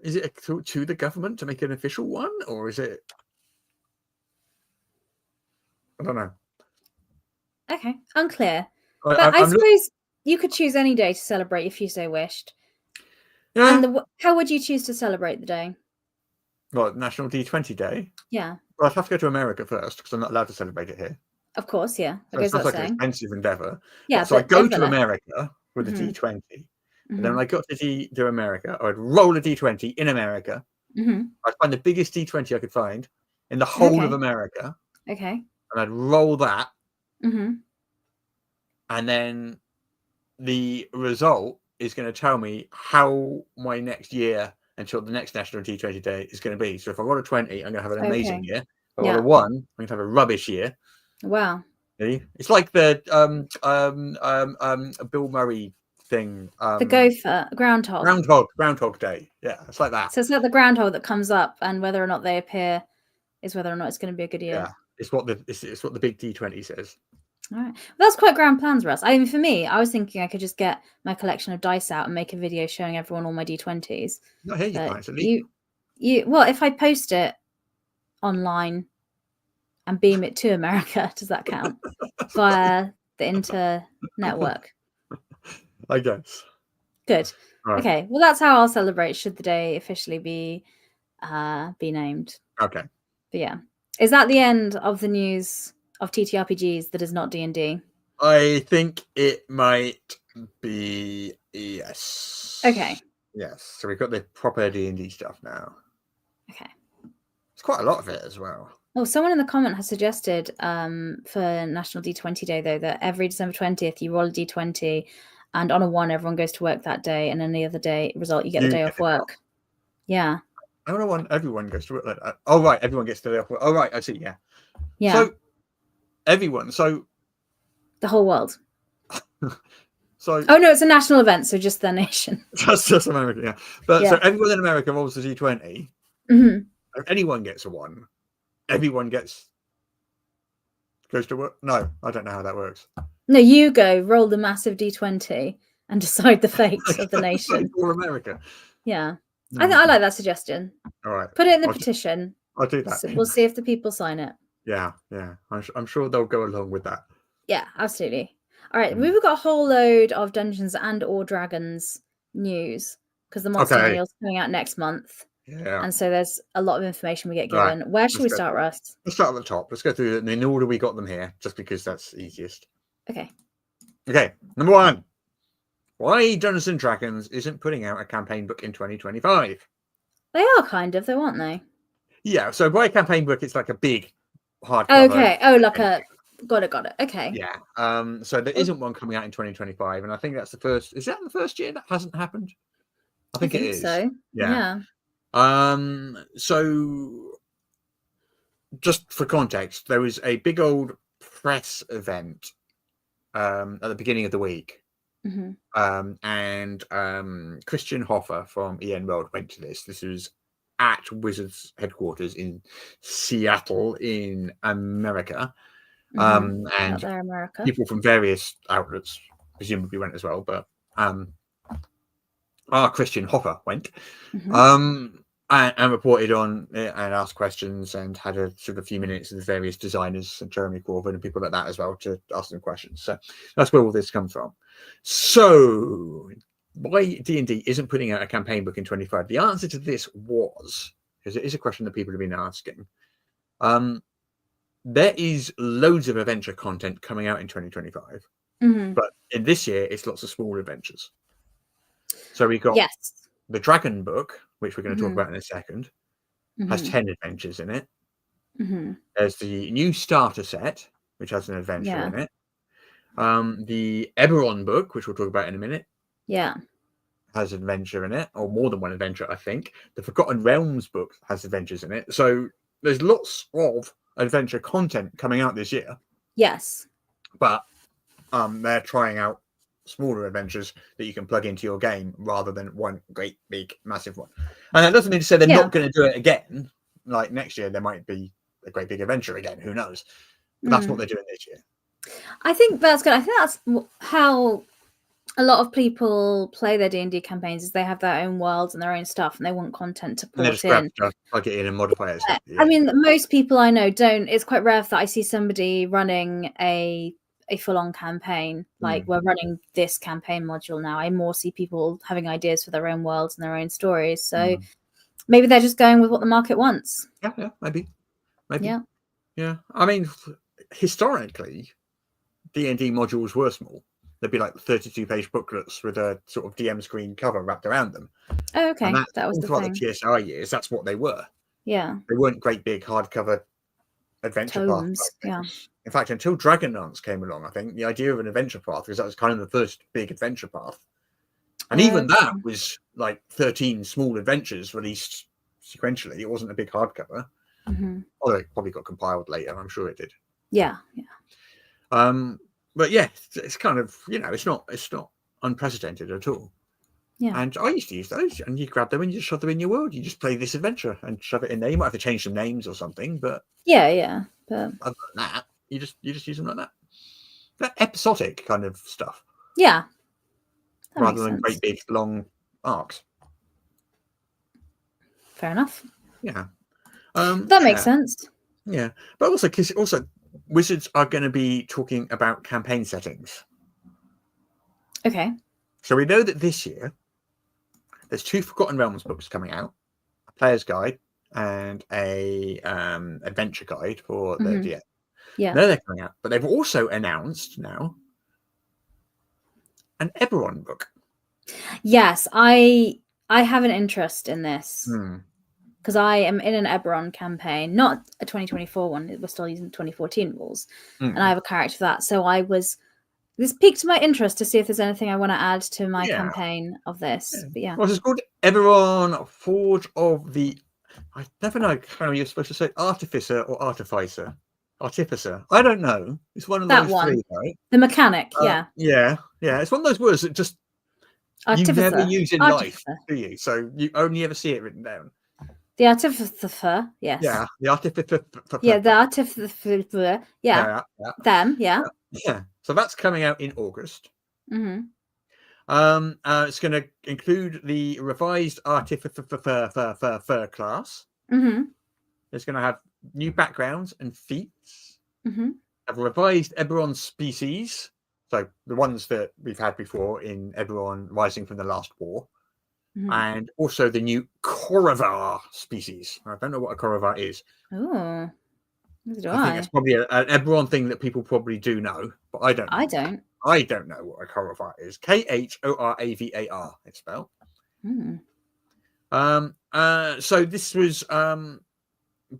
Speaker 2: Is it to the government to make an official one, or is it? I don't know.
Speaker 3: Okay, unclear. But I suppose you could choose any day to celebrate if you so wished.
Speaker 2: Yeah.
Speaker 3: And how would you choose to celebrate the day?
Speaker 2: What, National D20 Day?
Speaker 3: Yeah.
Speaker 2: Well, I'd have to go to America first because I'm not allowed to celebrate it here.
Speaker 3: Of course, yeah.
Speaker 2: So it sounds like an expensive endeavour.
Speaker 3: Yeah.
Speaker 2: So I go to America with a D20. And then when I got to America, I'd roll a D20 in America. I'd find the biggest D20 I could find in the whole of America.
Speaker 3: Okay.
Speaker 2: And I'd roll that. And then the result is going to tell me how my next year until the next National D20 Day is going to be. So if I roll a 20, I'm going to have an amazing year. If I roll a 1, I'm going to have a rubbish year.
Speaker 3: Wow.
Speaker 2: It's like the Bill Murray thing.
Speaker 3: The gopher, groundhog.
Speaker 2: Groundhog Day. Yeah, it's like that.
Speaker 3: So it's like the groundhog that comes up, and whether or not they appear is whether or not it's going to be a good year.
Speaker 2: Yeah, it's what the big D20 says.
Speaker 3: All right, well, that's quite grand plans, Russ. I mean, for me, I was thinking I could just get my collection of dice out and make a video showing everyone all my D20s.
Speaker 2: No, here you can actually.
Speaker 3: Well, if I post it online and beam it to America, does that count via the inter-network?
Speaker 2: I guess.
Speaker 3: Good. Right. Okay. Well, that's how I'll celebrate. Should the day officially be named?
Speaker 2: Okay.
Speaker 3: But yeah, is that the end of the news of TTRPGs that is not D&D?
Speaker 2: I think it might be, yes.
Speaker 3: Okay.
Speaker 2: Yes. So we've got the proper D&D stuff now.
Speaker 3: Okay.
Speaker 2: It's quite a lot of it as well.
Speaker 3: Oh, someone in the comment has suggested for National D20 Day, though, that every December 20th you roll a D20, and on a 1 everyone goes to work that day, and any other day result you get the day off work. Yeah.
Speaker 2: I don't want everyone goes to work like that. Oh right, everyone gets the day off work. Oh right, I see. Yeah.
Speaker 3: Yeah.
Speaker 2: So everyone. So
Speaker 3: the whole world.
Speaker 2: So
Speaker 3: oh no, it's a national event, so just the nation.
Speaker 2: just America, yeah. But so everyone in America rolls the D20. If anyone gets a 1, everyone goes to work. No, I don't know how that works.
Speaker 3: No, you go roll the massive D20 and decide the fate of the nation.
Speaker 2: For America.
Speaker 3: Yeah. I like that suggestion.
Speaker 2: All right.
Speaker 3: Put it in the petition.
Speaker 2: I'll do that.
Speaker 3: So we'll see if the people sign it.
Speaker 2: Yeah. I'm sure they'll go along with that.
Speaker 3: Yeah, absolutely. All right. We've got a whole load of Dungeons and or Dragons news because the Monster Manual is coming out next month.
Speaker 2: Yeah.
Speaker 3: And so there's a lot of information we get given. Right. Where should we start, Russ?
Speaker 2: Let's start at the top. Let's go through it in the order we got them here, just because that's easiest.
Speaker 3: Okay.
Speaker 2: Number 1. Why Dungeons and Dragons isn't putting out a campaign book in 2025?
Speaker 3: They are kind of, though, aren't they?
Speaker 2: Yeah. So by a campaign book, it's like a big hardcover.
Speaker 3: Okay. Oh, like a got it. Okay.
Speaker 2: Yeah. So there isn't one coming out in 2025, and I think that's the first. Is that the first year that hasn't happened? I think it is.
Speaker 3: So. Yeah.
Speaker 2: So just for context, there was a big old press event at the beginning of the week. And Christian Hoffer from EN World went to this. This was at Wizards headquarters in Seattle in America. And
Speaker 3: America.
Speaker 2: People from various outlets presumably went as well, but our Christian Hoffer went and reported on it and asked questions and had a sort of few minutes with various designers and Jeremy Corbyn and people like that as well to ask them questions. So that's where all this comes from. So why D&D isn't putting out a campaign book in 25? The answer to this was, because it is a question that people have been asking, there is loads of adventure content coming out in 2025, but in this year, it's lots of small adventures. So we got the Dragon Book, which we're going to talk about in a second, has 10 adventures in it. There's the new starter set, which has an adventure in it. The Eberron book, which we'll talk about in a minute, has an adventure in it, or more than one adventure, I think. The Forgotten Realms book has adventures in it. So there's lots of adventure content coming out this year.
Speaker 3: Yes.
Speaker 2: But they're trying out smaller adventures that you can plug into your game rather than one great big massive one. And that doesn't mean to say they're not going to do it again. Like next year there might be a great big adventure again, who knows, but that's what they're doing this year.
Speaker 3: I think that's good. I think that's how a lot of people play their D&D campaigns, is they have their own worlds and their own stuff and they want content to port in.
Speaker 2: Plug it in and modify it.
Speaker 3: I mean, most people I know don't. It's quite rare that I see somebody running a full-on campaign, like we're running this campaign module now. I more see people having ideas for their own worlds and their own stories. So maybe they're just going with what the market wants.
Speaker 2: Yeah, maybe. Yeah. I mean, historically, D&D modules were small. They'd be like 32-page booklets with a sort of DM screen cover wrapped around them.
Speaker 3: Oh, okay. That was the thing.
Speaker 2: The TSR years, that's what they were.
Speaker 3: Yeah.
Speaker 2: They weren't great big hardcover adventure paths.
Speaker 3: Yeah.
Speaker 2: In fact, until Dragonlance came along, I think the idea of an adventure path, because that was kind of the first big adventure path, and even that was like 13 small adventures released sequentially. It wasn't a big hardcover, although it probably got compiled later. I'm sure it did.
Speaker 3: Yeah.
Speaker 2: But yeah, it's kind of, it's not unprecedented at all.
Speaker 3: Yeah.
Speaker 2: And I used to use those, and you grab them and you just shove them in your world. You just play this adventure and shove it in there. You might have to change some names or something, but
Speaker 3: yeah. But
Speaker 2: other than that, you just use them like that. That episodic kind of stuff.
Speaker 3: Yeah.
Speaker 2: Rather than great big long arcs.
Speaker 3: Fair enough.
Speaker 2: Yeah.
Speaker 3: That makes sense.
Speaker 2: Yeah, but also Wizards are going to be talking about campaign settings.
Speaker 3: Okay.
Speaker 2: So we know that this year there's 2 Forgotten Realms books coming out, a player's guide and a adventure guide for the DM.
Speaker 3: Yeah.
Speaker 2: They're coming out, but they've also announced now an Eberron book. Yes,
Speaker 3: I have an interest in this because I am in an Eberron campaign, not a 2024 one. We're still using 2014 rules, and I have a character for that. So this piqued my interest to see if there's anything I want to add to my campaign of this.
Speaker 2: Yeah.
Speaker 3: But yeah,
Speaker 2: well, it's called Eberron, Forge of the. I never know how you're supposed to say artificer or artificer. Artificer. I don't know. It's one of those three, right?
Speaker 3: The mechanic, yeah.
Speaker 2: Yeah. It's one of those words that just you never use in life, do you? So you only ever see it written down.
Speaker 3: The artificer, yes.
Speaker 2: Yeah, the artificer.
Speaker 3: Yeah, the artificer. Yeah. Them, yeah.
Speaker 2: Yeah. So that's coming out in August.
Speaker 3: Mm-hmm.
Speaker 2: It's going to include the revised artificer class.
Speaker 3: Mm-hmm.
Speaker 2: It's going to have new backgrounds and feats.
Speaker 3: Mm-hmm.
Speaker 2: Have revised Eberron species, so the ones that we've had before in Eberron Rising from the Last War, and also the new Korrivar species. I don't know what a Korrivar is.
Speaker 3: Oh,
Speaker 2: I think it's probably an Eberron thing that people probably do know, but I don't. I don't know what a Korrivar is. Khoravar, it's spelled. So this was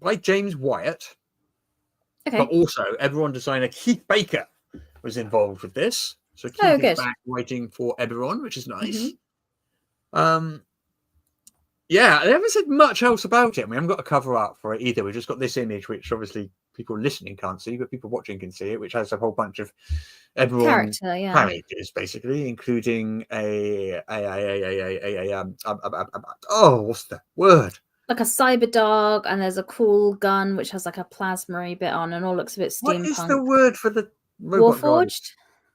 Speaker 2: by James Wyatt, but also Eberron designer Keith Baker was involved with this. So Keith is back writing for Eberron, which is nice. Yeah, I haven't said much else about it. We haven't got a cover art for it either. We've just got this image, which obviously people listening can't see, but people watching can see it, which has a whole bunch of Eberron characters, basically, including what's the word?
Speaker 3: Like a cyber dog, and there's a cool gun which has like a plasma bit on, and all looks a bit steampunk.
Speaker 2: What is the word for the
Speaker 3: Warforged?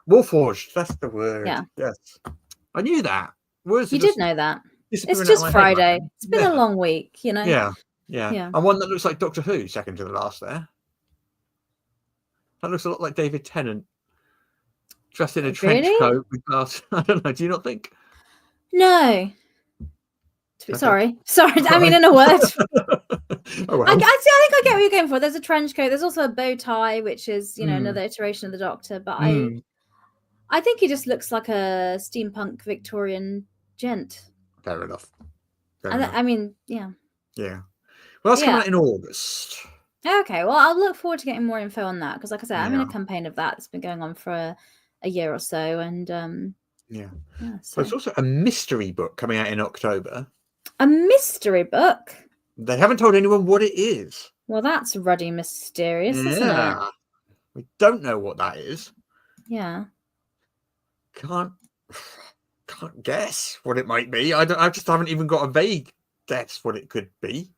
Speaker 2: Warforged, that's the word.
Speaker 3: Yeah.
Speaker 2: Yes. I knew that.
Speaker 3: You did know that. It's just Friday. It's been a long week, you know.
Speaker 2: Yeah. And one that looks like Doctor Who, second to the last there. That looks a lot like David Tennant. Dressed in a trench coat with glass. I don't know. Do you not think?
Speaker 3: No. To Sorry. I mean, in a word.
Speaker 2: Oh, well.
Speaker 3: I think I get what you're going for. There's a trench coat. There's also a bow tie, which is, another iteration of the Doctor. But I think he just looks like a steampunk Victorian gent.
Speaker 2: Fair enough.
Speaker 3: I mean, yeah.
Speaker 2: Yeah. Well, that's coming out in August.
Speaker 3: Okay, well, I'll look forward to getting more info on that because, like I said, I'm in a campaign of that. It's been going on for a year or so, and
Speaker 2: So there's also a mystery book coming out in October.
Speaker 3: A mystery book?
Speaker 2: They haven't told anyone what it is.
Speaker 3: Well, that's ruddy mysterious, isn't it?
Speaker 2: We don't know what that is.
Speaker 3: Yeah.
Speaker 2: Can't guess what it might be. I just haven't even got a vague guess what it could be.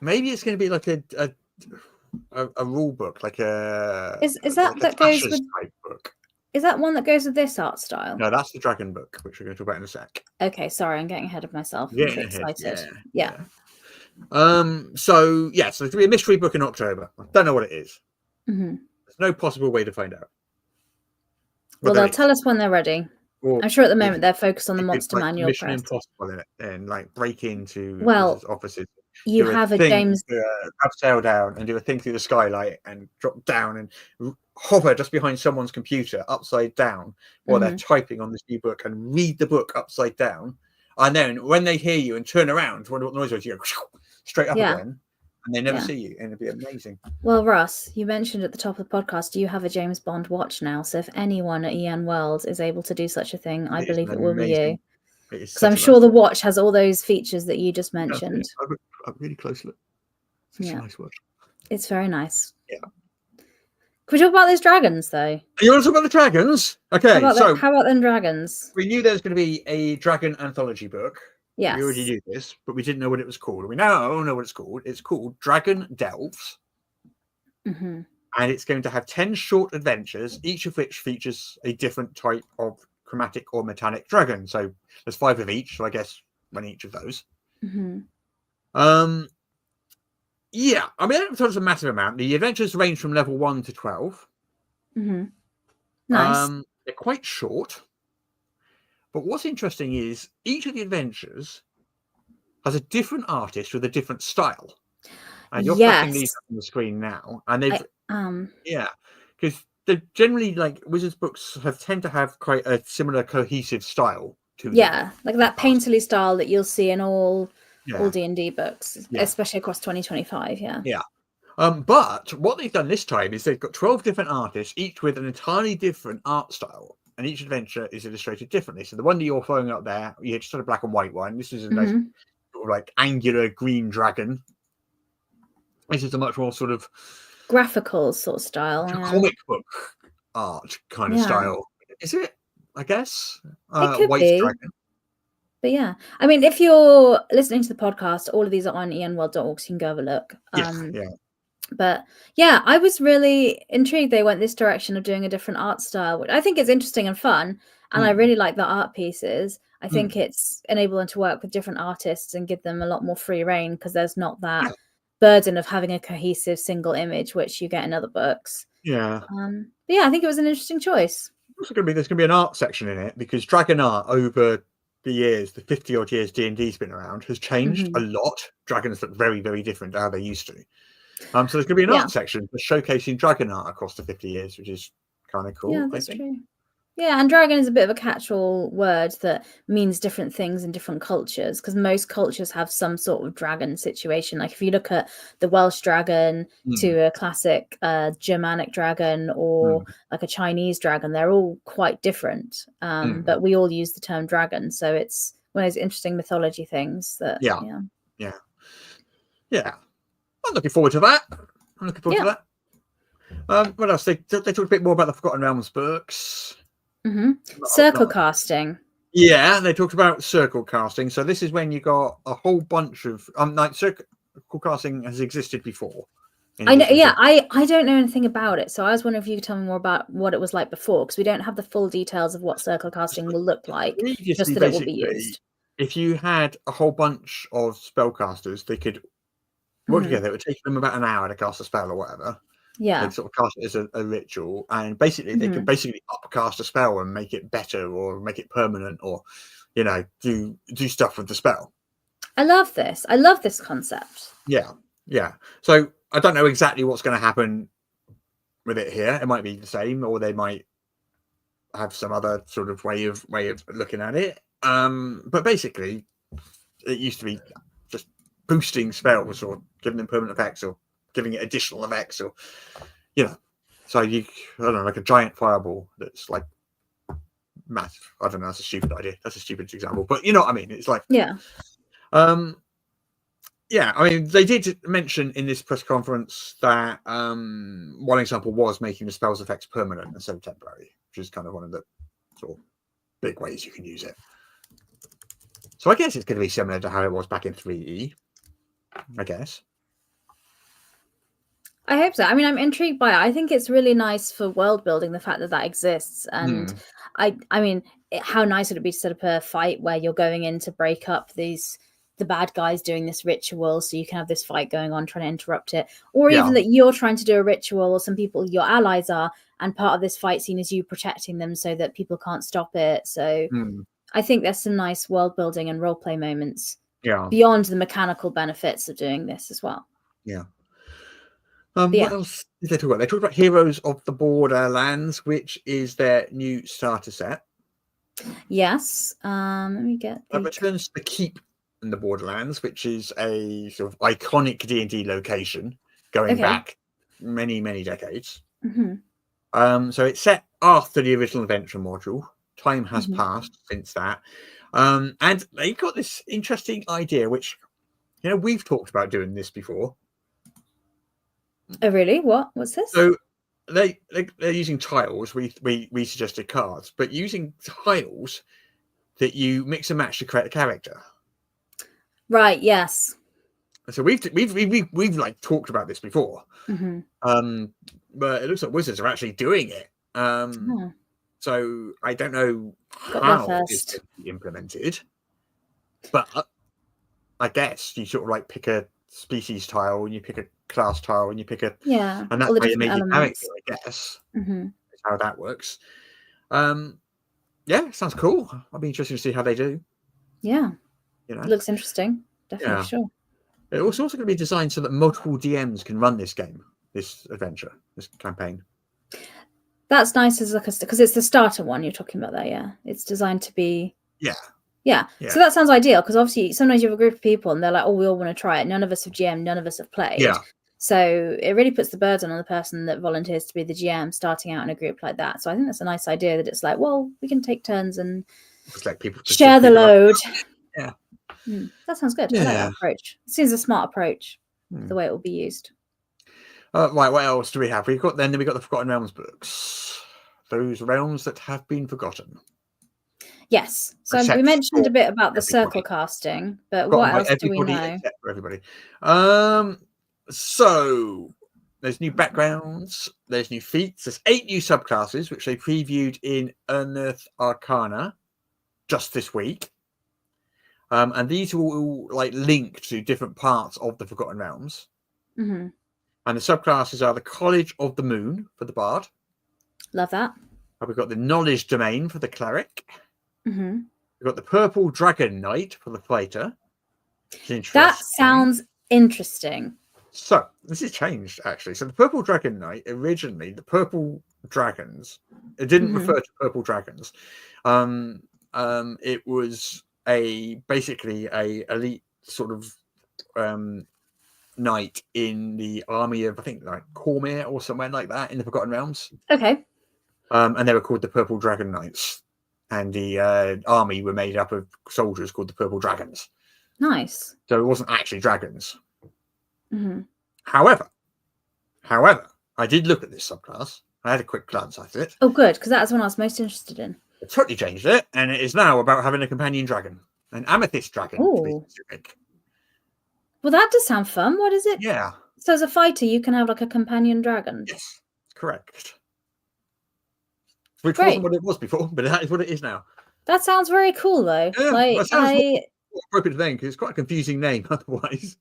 Speaker 2: Maybe it's going to be like a rule book, like a
Speaker 3: is that goes with
Speaker 2: type book.
Speaker 3: Is that one that goes with this art style?
Speaker 2: No, that's the dragon book, which we're going to talk about in a sec.
Speaker 3: Okay, sorry, I'm getting ahead of myself. I'm excited. Yeah.
Speaker 2: So there's going to be a mystery book in October. I don't know what it is.
Speaker 3: Mm-hmm.
Speaker 2: There's no possible way to find out.
Speaker 3: Well, they'll tell us when they're ready. I'm sure at the moment they're focused on the monster manual.
Speaker 2: Mission Impossible in it, and like break into offices.
Speaker 3: You have a James
Speaker 2: sail down and do a thing through the skylight and drop down and hover just behind someone's computer upside down while they're typing on this new book and read the book upside down. And then when they hear you and turn around, wonder what noise was, you go straight up again, and they never see you, and it'd be amazing.
Speaker 3: Well, Russ, you mentioned at the top of the podcast you have a James Bond watch now, so if anyone at EN World is able to do such a thing, I believe it will be you. Because I'm sure the watch has all those features that you just mentioned.
Speaker 2: I'm really close look. It's a nice watch.
Speaker 3: It's very nice.
Speaker 2: Yeah.
Speaker 3: Can we talk about those dragons, though?
Speaker 2: You want to talk about the dragons? Okay,
Speaker 3: how about them dragons?
Speaker 2: We knew there was going to be a dragon anthology book.
Speaker 3: Yes.
Speaker 2: We already knew this, but we didn't know what it was called. We now know what it's called. It's called Dragon Delves.
Speaker 3: Mm-hmm.
Speaker 2: And it's going to have 10 short adventures, each of which features a different type of chromatic or metallic dragon. So there's 5 of each, so I guess one each of those.
Speaker 3: Mm-hmm.
Speaker 2: Yeah, I mean, it's a massive amount. The adventures range from level 1 to 12.
Speaker 3: Mm-hmm. Nice.
Speaker 2: They're quite short. But what's interesting is each of the adventures has a different artist with a different style. And you're putting these up on the screen now. And they've because they're generally like Wizards books tend to have quite a similar cohesive style to them.
Speaker 3: Yeah, like that painterly style that you'll see in all D&D books, especially across 2025. Yeah.
Speaker 2: But what they've done this time is they've got 12 different artists, each with an entirely different art style, and each adventure is illustrated differently. So the one that you're throwing up there, you just had a black and white one. This is a nice sort of like angular green dragon. This is a much more sort of
Speaker 3: graphical sort of style,
Speaker 2: comic book art kind of style. Is it? I guess.
Speaker 3: It could
Speaker 2: White
Speaker 3: be.
Speaker 2: dragon.
Speaker 3: But yeah, I mean, if you're listening to the podcast, all of these are on enworld.org, so you can go have a look. But yeah, I was really intrigued they went this direction of doing a different art style, which I think is interesting and fun. And I really like the art pieces. I think it's enable them to work with different artists and give them a lot more free reign because there's not that burden of having a cohesive single image, which you get in other books.
Speaker 2: Yeah.
Speaker 3: But yeah, I think it was an interesting choice.
Speaker 2: There's going to be an art section in it because dragon art over the years, the 50 odd years D&D's been around, has changed a lot. Dragons look very, very different to how they used to. So there's going to be an art section for showcasing dragon art across the 50 years, which is kind of cool.
Speaker 3: Yeah, that's true. Yeah, and dragon is a bit of a catch-all word that means different things in different cultures because most cultures have some sort of dragon situation. Like if you look at the Welsh dragon to a classic Germanic dragon or like a Chinese dragon, they're all quite different. But we all use the term dragon. So it's one of those interesting mythology things that,
Speaker 2: Yeah. I'm looking forward to that. What else? They talked a bit more about the Forgotten Realms books.
Speaker 3: Circle casting.
Speaker 2: Yeah, they talked about circle casting. So this is when you got a whole bunch of like circle casting has existed before.
Speaker 3: I know. Yeah, I don't know anything about it, so I was wondering if you could tell me more about what it was like before, because we don't have the full details of what circle casting will look like. Just that it will be used.
Speaker 2: If you had a whole bunch of spellcasters, they could work together. It would take them about an hour to cast a spell or whatever.
Speaker 3: Yeah.
Speaker 2: They sort of cast it as a ritual, and basically they can basically upcast a spell and make it better or make it permanent, or do stuff with the spell.
Speaker 3: I love this. I love this concept.
Speaker 2: Yeah. So I don't know exactly what's going to happen with it here. It might be the same, or they might have some other sort of way of looking at it. But basically, it used to be just boosting spells or giving them permanent effects or giving it additional effects, or so I don't know, like a giant fireball that's like massive. I don't know. That's a stupid idea. That's a stupid example, but you know what I mean. It's like yeah, I mean, they did mention in this press conference that one example was making the spell's effects permanent instead of temporary, which is kind of one of the sort of big ways you can use it. So I guess it's going to be similar to how it was back in 3E, I guess.
Speaker 3: I hope so. I mean, I'm intrigued by it. I think it's really nice for world building, the fact that that exists. And I mean, how nice would it be to set up a fight where you're going in to break up the bad guys doing this ritual, so you can have this fight going on trying to interrupt it, or even that you're trying to do a ritual, or some people your allies are, and part of this fight scene is you protecting them so that people can't stop it. So I think there's some nice world building and role play moments beyond the mechanical benefits of doing this as well.
Speaker 2: What else did they talk about? They talked about Heroes of the Borderlands, which is their new starter set.
Speaker 3: Yes. Let me get
Speaker 2: that returns the Keep in the Borderlands, which is a sort of iconic D&D location going back many, many decades. So it's set after the original adventure module. Time has passed since that. And they got this interesting idea, which, we've talked about doing this before.
Speaker 3: Oh, really? What's this?
Speaker 2: So they're using tiles. We suggested cards, but using tiles that you mix and match to create a character.
Speaker 3: Right. Yes.
Speaker 2: So we've like talked about this before. But it looks like Wizards are actually doing it. So I don't know how it's going to be implemented, but I guess you sort of like pick a species tile and you pick a class tile and you pick a and that's how you make your character, I guess. That's how that works. Sounds cool. I'll be interested to see how they do.
Speaker 3: It looks interesting. Definitely, sure.
Speaker 2: It's also going to be designed so that multiple DMs can run this game, this adventure, this campaign.
Speaker 3: That's nice as because it's the starter one you're talking about there. Yeah, it's designed to be. Yeah. So that sounds ideal, because obviously sometimes you have a group of people and they're like, oh, we all want to try it. None of us have GM, none of us have played. So it really puts the burden on the person that volunteers to be the GM starting out in a group like that. So I think that's a nice idea, that it's like, well, we can take turns and
Speaker 2: people
Speaker 3: share the load. That sounds good. I like that approach. It seems a smart approach, the way it will be used.
Speaker 2: Right, what else do we have? We got the Forgotten Realms books. Those realms that have been forgotten.
Speaker 3: Yes. So we mentioned a bit about the circle casting, but what else do we know?
Speaker 2: For everybody. So there's new backgrounds, there's new feats, there's 8 new subclasses, which they previewed in Unearthed Arcana just this week. And these are all like linked to different parts of the Forgotten Realms. And the subclasses are the College of the Moon for the Bard.
Speaker 3: Love that.
Speaker 2: We've got the Knowledge Domain for the Cleric. We've got the Purple Dragon Knight for the Fighter.
Speaker 3: That sounds interesting.
Speaker 2: So this has changed, actually. So the Purple Dragon Knight, originally, the purple dragons, it didn't refer to purple dragons. It was basically a elite sort of knight in the army of, I think, like Cormyr or somewhere like that in the Forgotten Realms.
Speaker 3: Okay.
Speaker 2: And they were called the Purple Dragon Knights. And the army were made up of soldiers called the Purple Dragons.
Speaker 3: Nice.
Speaker 2: So it wasn't actually dragons. However, I did look at this subclass. I had a quick glance at it.
Speaker 3: Oh, good, because that's one I was most interested in.
Speaker 2: I totally changed it, and it is now about having a companion dragon, an amethyst dragon. To be specific.
Speaker 3: Well, that does sound fun. What is it?
Speaker 2: Yeah.
Speaker 3: So as a fighter, you can have like a companion dragon.
Speaker 2: Yes, correct. Which wasn't what it was before, but that is what it is now.
Speaker 3: That sounds very cool, though.
Speaker 2: Yeah, like, that sounds more appropriate thing, because it's quite a confusing name otherwise.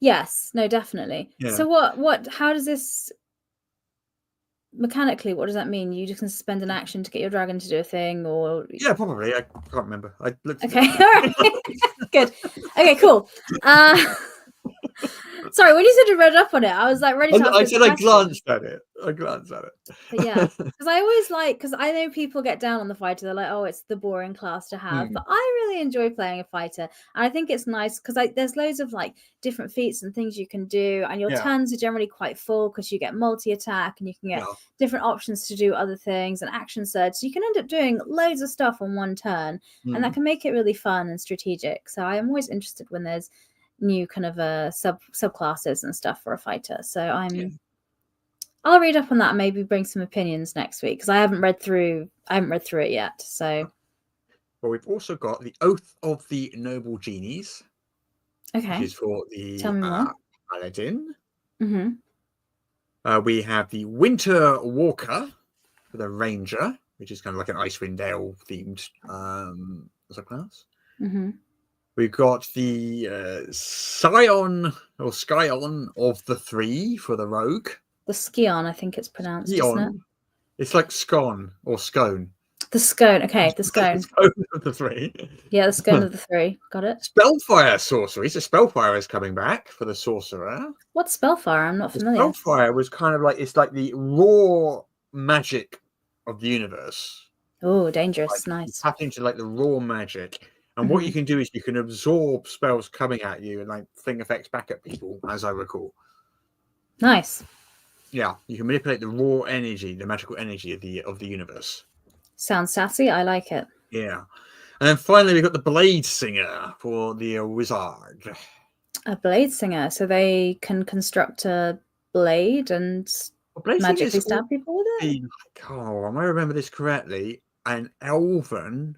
Speaker 3: Yes, no, definitely.
Speaker 2: Yeah.
Speaker 3: So what? How does this mechanically, what does that mean? You just can spend an action to get your dragon to do a thing, or
Speaker 2: Yeah, probably. I can't remember. I looked.
Speaker 3: okay, all right, good. Okay, cool. Sorry, when you said you read up on it, I was like ready to ask
Speaker 2: I
Speaker 3: this
Speaker 2: said I
Speaker 3: question.
Speaker 2: glanced at it.
Speaker 3: But yeah, because I always because I know people get down on the fighter. They're like, oh, it's the boring class to have. But I really enjoy playing a fighter. And I think it's nice because there's loads of like different feats and things you can do. And your turns are generally quite full because you get multi-attack and you can get different options to do other things and action surge. So you can end up doing loads of stuff on one turn. And that can make it really fun and strategic. So I am always interested when there's new kind of subclasses and stuff for a fighter. So I'll read up on that and maybe bring some opinions next week because I haven't read through it yet. So
Speaker 2: well, we've also got the Oath of the Noble Genies.
Speaker 3: Okay.
Speaker 2: Which is for the Paladin.
Speaker 3: Mm-hmm.
Speaker 2: We have the Winter Walker for the Ranger, which is kind of like an Icewind Dale themed subclass.
Speaker 3: Mm-hmm.
Speaker 2: We've got the Scion of the Three for the Rogue.
Speaker 3: The Scion, I think it's pronounced, isn't it?
Speaker 2: It's like scone or scone.
Speaker 3: The scone, okay, the scone.
Speaker 2: The scone of the three.
Speaker 3: Yeah, the scone of the three. Got it.
Speaker 2: Spellfire sorcery. So Spellfire is coming back for the sorcerer.
Speaker 3: What's Spellfire? I'm not familiar.
Speaker 2: Spellfire was kind of like, it's like the raw magic of the universe.
Speaker 3: Oh, dangerous.
Speaker 2: Like,
Speaker 3: nice.
Speaker 2: You tap into like the raw magic. And what you can do is you can absorb spells coming at you and like thing effects back at people, as I recall.
Speaker 3: Nice.
Speaker 2: Yeah, you can manipulate the raw energy, the magical energy of the universe.
Speaker 3: Sounds sassy. I like it.
Speaker 2: Yeah. And then finally, we've got the Blade Singer for the wizard.
Speaker 3: A blade singer. So they can construct a blade and magically stab people with it?
Speaker 2: Oh, am I remember this correctly? An elven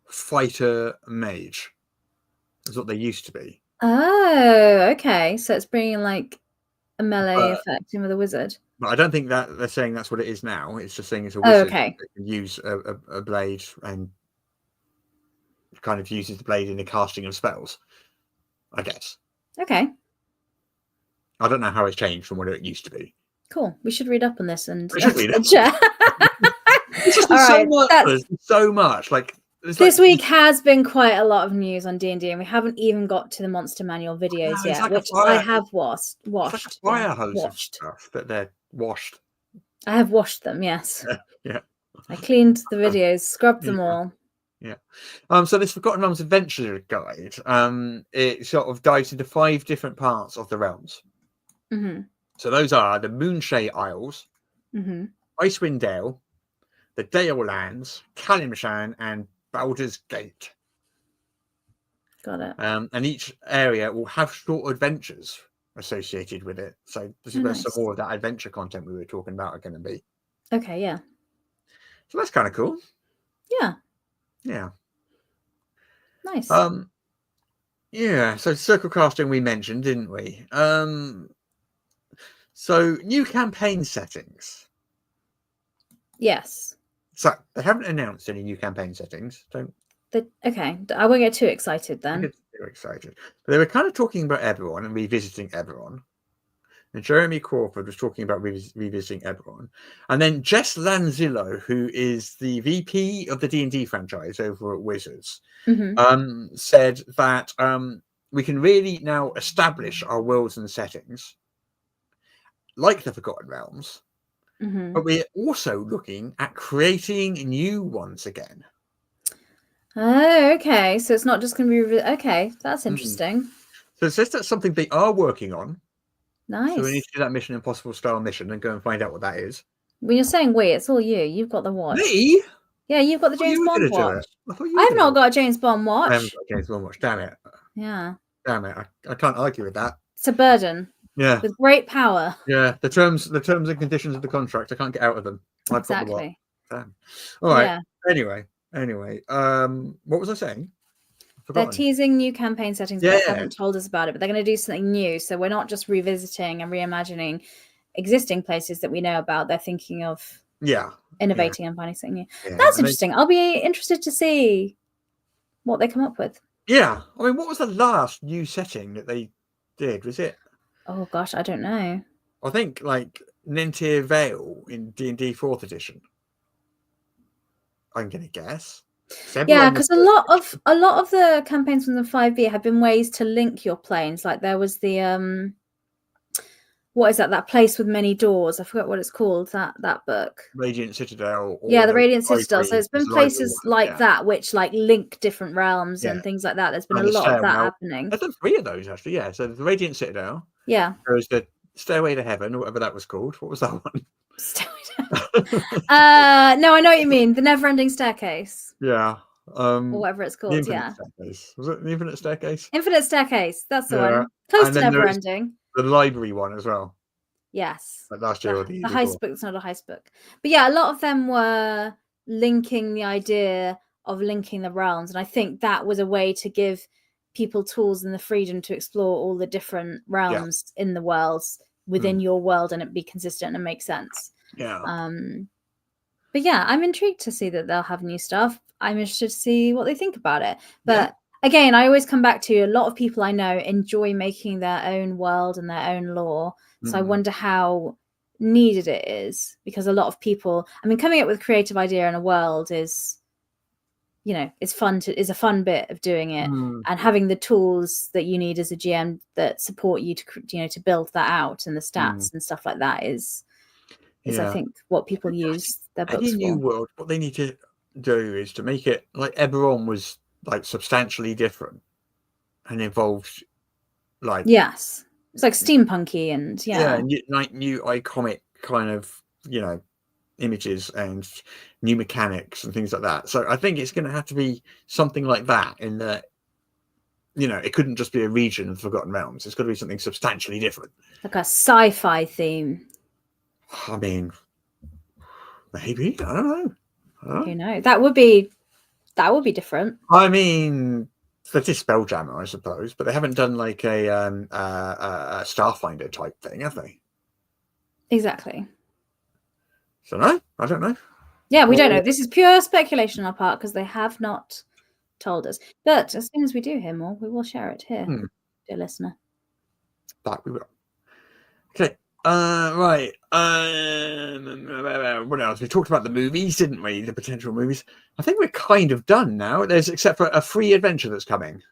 Speaker 2: fighter mage is what they used to be.
Speaker 3: Oh, okay. So it's bringing like a melee effect in with a wizard.
Speaker 2: But I don't think that they're saying that's what it is now. It's just saying it's a wizard
Speaker 3: okay.
Speaker 2: that can use a blade and kind of uses the blade in the casting of spells, I guess.
Speaker 3: Okay.
Speaker 2: I don't know how it's changed from what it used to be.
Speaker 3: Cool. We should read up on this and
Speaker 2: share. So much. Like
Speaker 3: this week has been quite a lot of news on D&D, and we haven't even got to the monster manual videos yet, like which I have watched.
Speaker 2: Like a fire hose of stuff that they're washed.
Speaker 3: I have washed them, yes.
Speaker 2: Yeah.
Speaker 3: I cleaned the videos, scrubbed them all.
Speaker 2: Yeah. So this Forgotten Realms Adventure Guide, it sort of dives into 5 different parts of the realms.
Speaker 3: Mm-hmm.
Speaker 2: So those are the Moonshae Isles, Icewind Dale, the Dale Lands, Kalimshan, and Baldur's Gate.
Speaker 3: Got it.
Speaker 2: And each area will have short adventures associated with it. So this is where some more of that adventure content we were talking about are going to be.
Speaker 3: Okay, yeah.
Speaker 2: So that's kind of cool.
Speaker 3: Yeah.
Speaker 2: Yeah.
Speaker 3: Nice.
Speaker 2: Yeah, so circle casting we mentioned, didn't we? So new campaign settings.
Speaker 3: Yes.
Speaker 2: So they haven't announced any new campaign settings.
Speaker 3: Okay, I won't get too excited then.
Speaker 2: Too excited. But they were kind of talking about Eberron and revisiting Eberron. And Jeremy Crawford was talking about revisiting Eberron. And then Jess Lanzillo, who is the VP of the D&D franchise over at Wizards, said that we can really now establish our worlds and settings like the Forgotten Realms. But we're also looking at creating new ones again.
Speaker 3: Oh, okay. So it's not just going to be... Okay, that's interesting.
Speaker 2: So it says that's something they are working on.
Speaker 3: Nice.
Speaker 2: So we need to do that Mission Impossible style mission and go and find out what that is.
Speaker 3: When you're saying we, it's all you. You've got the watch.
Speaker 2: Me?
Speaker 3: Yeah, you've got the James Bond watch.
Speaker 2: I've
Speaker 3: not got a James Bond watch.
Speaker 2: I haven't got a James Bond watch. Damn it.
Speaker 3: Yeah.
Speaker 2: Damn it. I can't argue with that.
Speaker 3: It's a burden.
Speaker 2: Yeah.
Speaker 3: With great power.
Speaker 2: Yeah. The terms and conditions of the contract, I can't get out of them.
Speaker 3: Exactly.
Speaker 2: Damn. All right. Yeah. Anyway. What was I saying?
Speaker 3: They're teasing new campaign settings, but they haven't told us about it. But they're going to do something new, so we're not just revisiting and reimagining existing places that we know about. They're thinking of innovating and finding something new. Yeah. That's interesting. I'll be interested to see what they come up with.
Speaker 2: Yeah, I mean, what was the last new setting that they did? Was it?
Speaker 3: Oh gosh, I don't know.
Speaker 2: I think like Nintir Vale in D&D 4th edition. I'm gonna guess.
Speaker 3: Yeah, because a lot of the campaigns from the 5e have been ways to link your planes. Like there was the what is that? That place with many doors. I forgot what it's called. That book.
Speaker 2: Radiant Citadel.
Speaker 3: Yeah, the Radiant Citadel. So it's been places like that which like link different realms and things like that. There's been a lot of that happening.
Speaker 2: I've done 3 of those actually. Yeah. So the Radiant Citadel.
Speaker 3: Yeah.
Speaker 2: There was the Stairway to Heaven, or whatever that was called. What was that one?
Speaker 3: No, I know what you mean. The Never-Ending Staircase.
Speaker 2: Yeah.
Speaker 3: Or whatever it's called.
Speaker 2: Staircase. Was it the Infinite Staircase?
Speaker 3: Infinite Staircase. That's the one. Close to Never-Ending.
Speaker 2: The library one as well.
Speaker 3: Yes.
Speaker 2: Like last year,
Speaker 3: the heist book. It's not a heist book, but yeah, a lot of them were linking the idea of linking the realms, and I think that was a way to give people tools and the freedom to explore all the different realms in the worlds within your world, and it be consistent and make sense.
Speaker 2: Yeah.
Speaker 3: But yeah, I'm intrigued to see that they'll have new stuff. I'm interested to see what they think about it. But again, I always come back to a lot of people I know enjoy making their own world and their own lore. So I wonder how needed it is, because a lot of people, I mean, coming up with a creative idea in a world is, you know, it's fun is a fun bit of doing it, and having the tools that you need as a GM that support you to, you know, to build that out, and the stats and stuff like that is I think what people use their books for.
Speaker 2: New world, what they need to do is to make it like Eberron was like substantially different and involved like
Speaker 3: it's like steampunky and
Speaker 2: like new iconic kind of, you know, images and new mechanics and things like that. So I think it's going to have to be something like that, in that, you know, it couldn't just be a region of Forgotten Realms. It's got to be something substantially different,
Speaker 3: like a sci-fi theme.
Speaker 2: I mean, maybe, I don't know.
Speaker 3: You know, that would be different.
Speaker 2: I mean, they did Spelljammer, I suppose, but they haven't done like a Starfinder type thing, have they?
Speaker 3: Exactly.
Speaker 2: So no, I don't know.
Speaker 3: Yeah, we don't know. This is pure speculation on our part because they have not told us. But as soon as we do hear more, we will share it here, dear listener.
Speaker 2: That we will. Okay. Right. What else? We talked about the movies, didn't we? The potential movies. I think we're kind of done now. There's, except for a free adventure that's coming.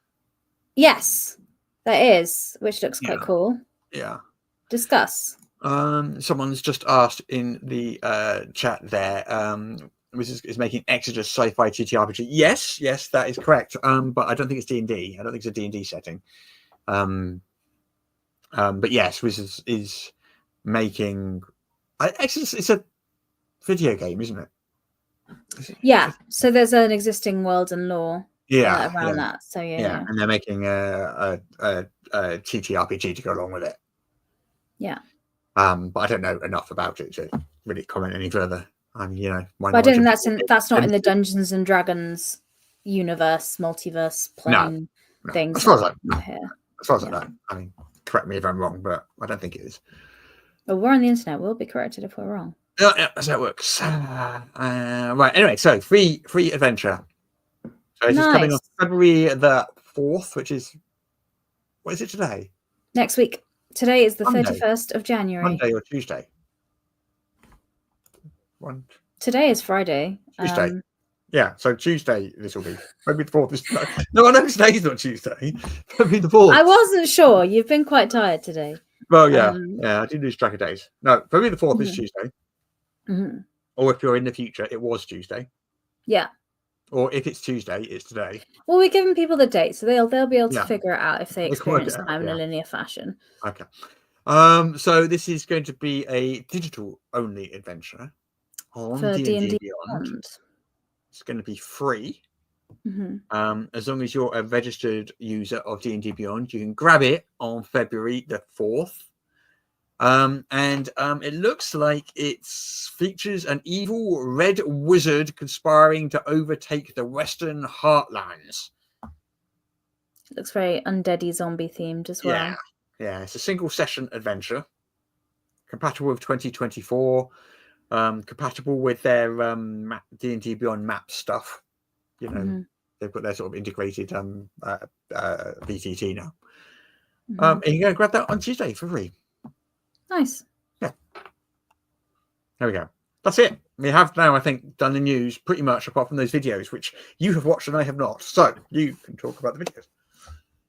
Speaker 3: Yes, there is, which looks quite cool.
Speaker 2: Yeah.
Speaker 3: Discuss.
Speaker 2: Someone's just asked in the chat there. Is making Exodus sci-fi TTRPG. Yes, that is correct. But I don't think it's D&D. I don't think it's a D&D setting. But yes, Wizards is making Exodus. It's a video game, isn't it?
Speaker 3: Yeah. So there's an existing world and lore. Around that. So yeah.
Speaker 2: And they're making a TTRPG to go along with it.
Speaker 3: Yeah.
Speaker 2: But I don't know enough about it to really comment any further. You know,
Speaker 3: but I don't think that's not in the Dungeons and Dragons universe, multiverse plane things.
Speaker 2: As far as I know. I mean, correct me if I'm wrong, but I don't think it is.
Speaker 3: Well, we're on the internet. We'll be corrected if we're wrong.
Speaker 2: Yeah, that's how it works. Right. Anyway, so free adventure. So this is coming on February the 4th, which is, what is it today?
Speaker 3: Next week. Today is the 31st of January.
Speaker 2: Monday or Tuesday?
Speaker 3: Today is Friday.
Speaker 2: Tuesday. Yeah, so Tuesday this will be. February the 4th. No, I know today's not Tuesday. February the 4th.
Speaker 3: I wasn't sure. You've been quite tired today.
Speaker 2: Well, yeah. I did lose track of days. No, February the 4th is Tuesday. Or if you're in the future, it was Tuesday.
Speaker 3: Yeah.
Speaker 2: Or if it's Tuesday, it's today.
Speaker 3: Well, we're giving people the date, so they'll be able to figure it out if they experience time in a linear fashion.
Speaker 2: Okay. So this is going to be a digital only adventure on D&D Beyond. It's going to be free. As long as you're a registered user of D&D Beyond, you can grab it on February the 4th. It looks like it features an evil red wizard conspiring to overtake the Western Heartlands.
Speaker 3: It looks very undeady zombie themed as well.
Speaker 2: Yeah, it's a single session adventure, compatible with 2024, compatible with their D&D Beyond map stuff. You know, they've got their sort of integrated VTT now. And you can grab that on Tuesday for free.
Speaker 3: Nice.
Speaker 2: There we go. That's it. We have now, I think, done the news pretty much, apart from those videos, which you have watched and I have not. So you can talk about the videos.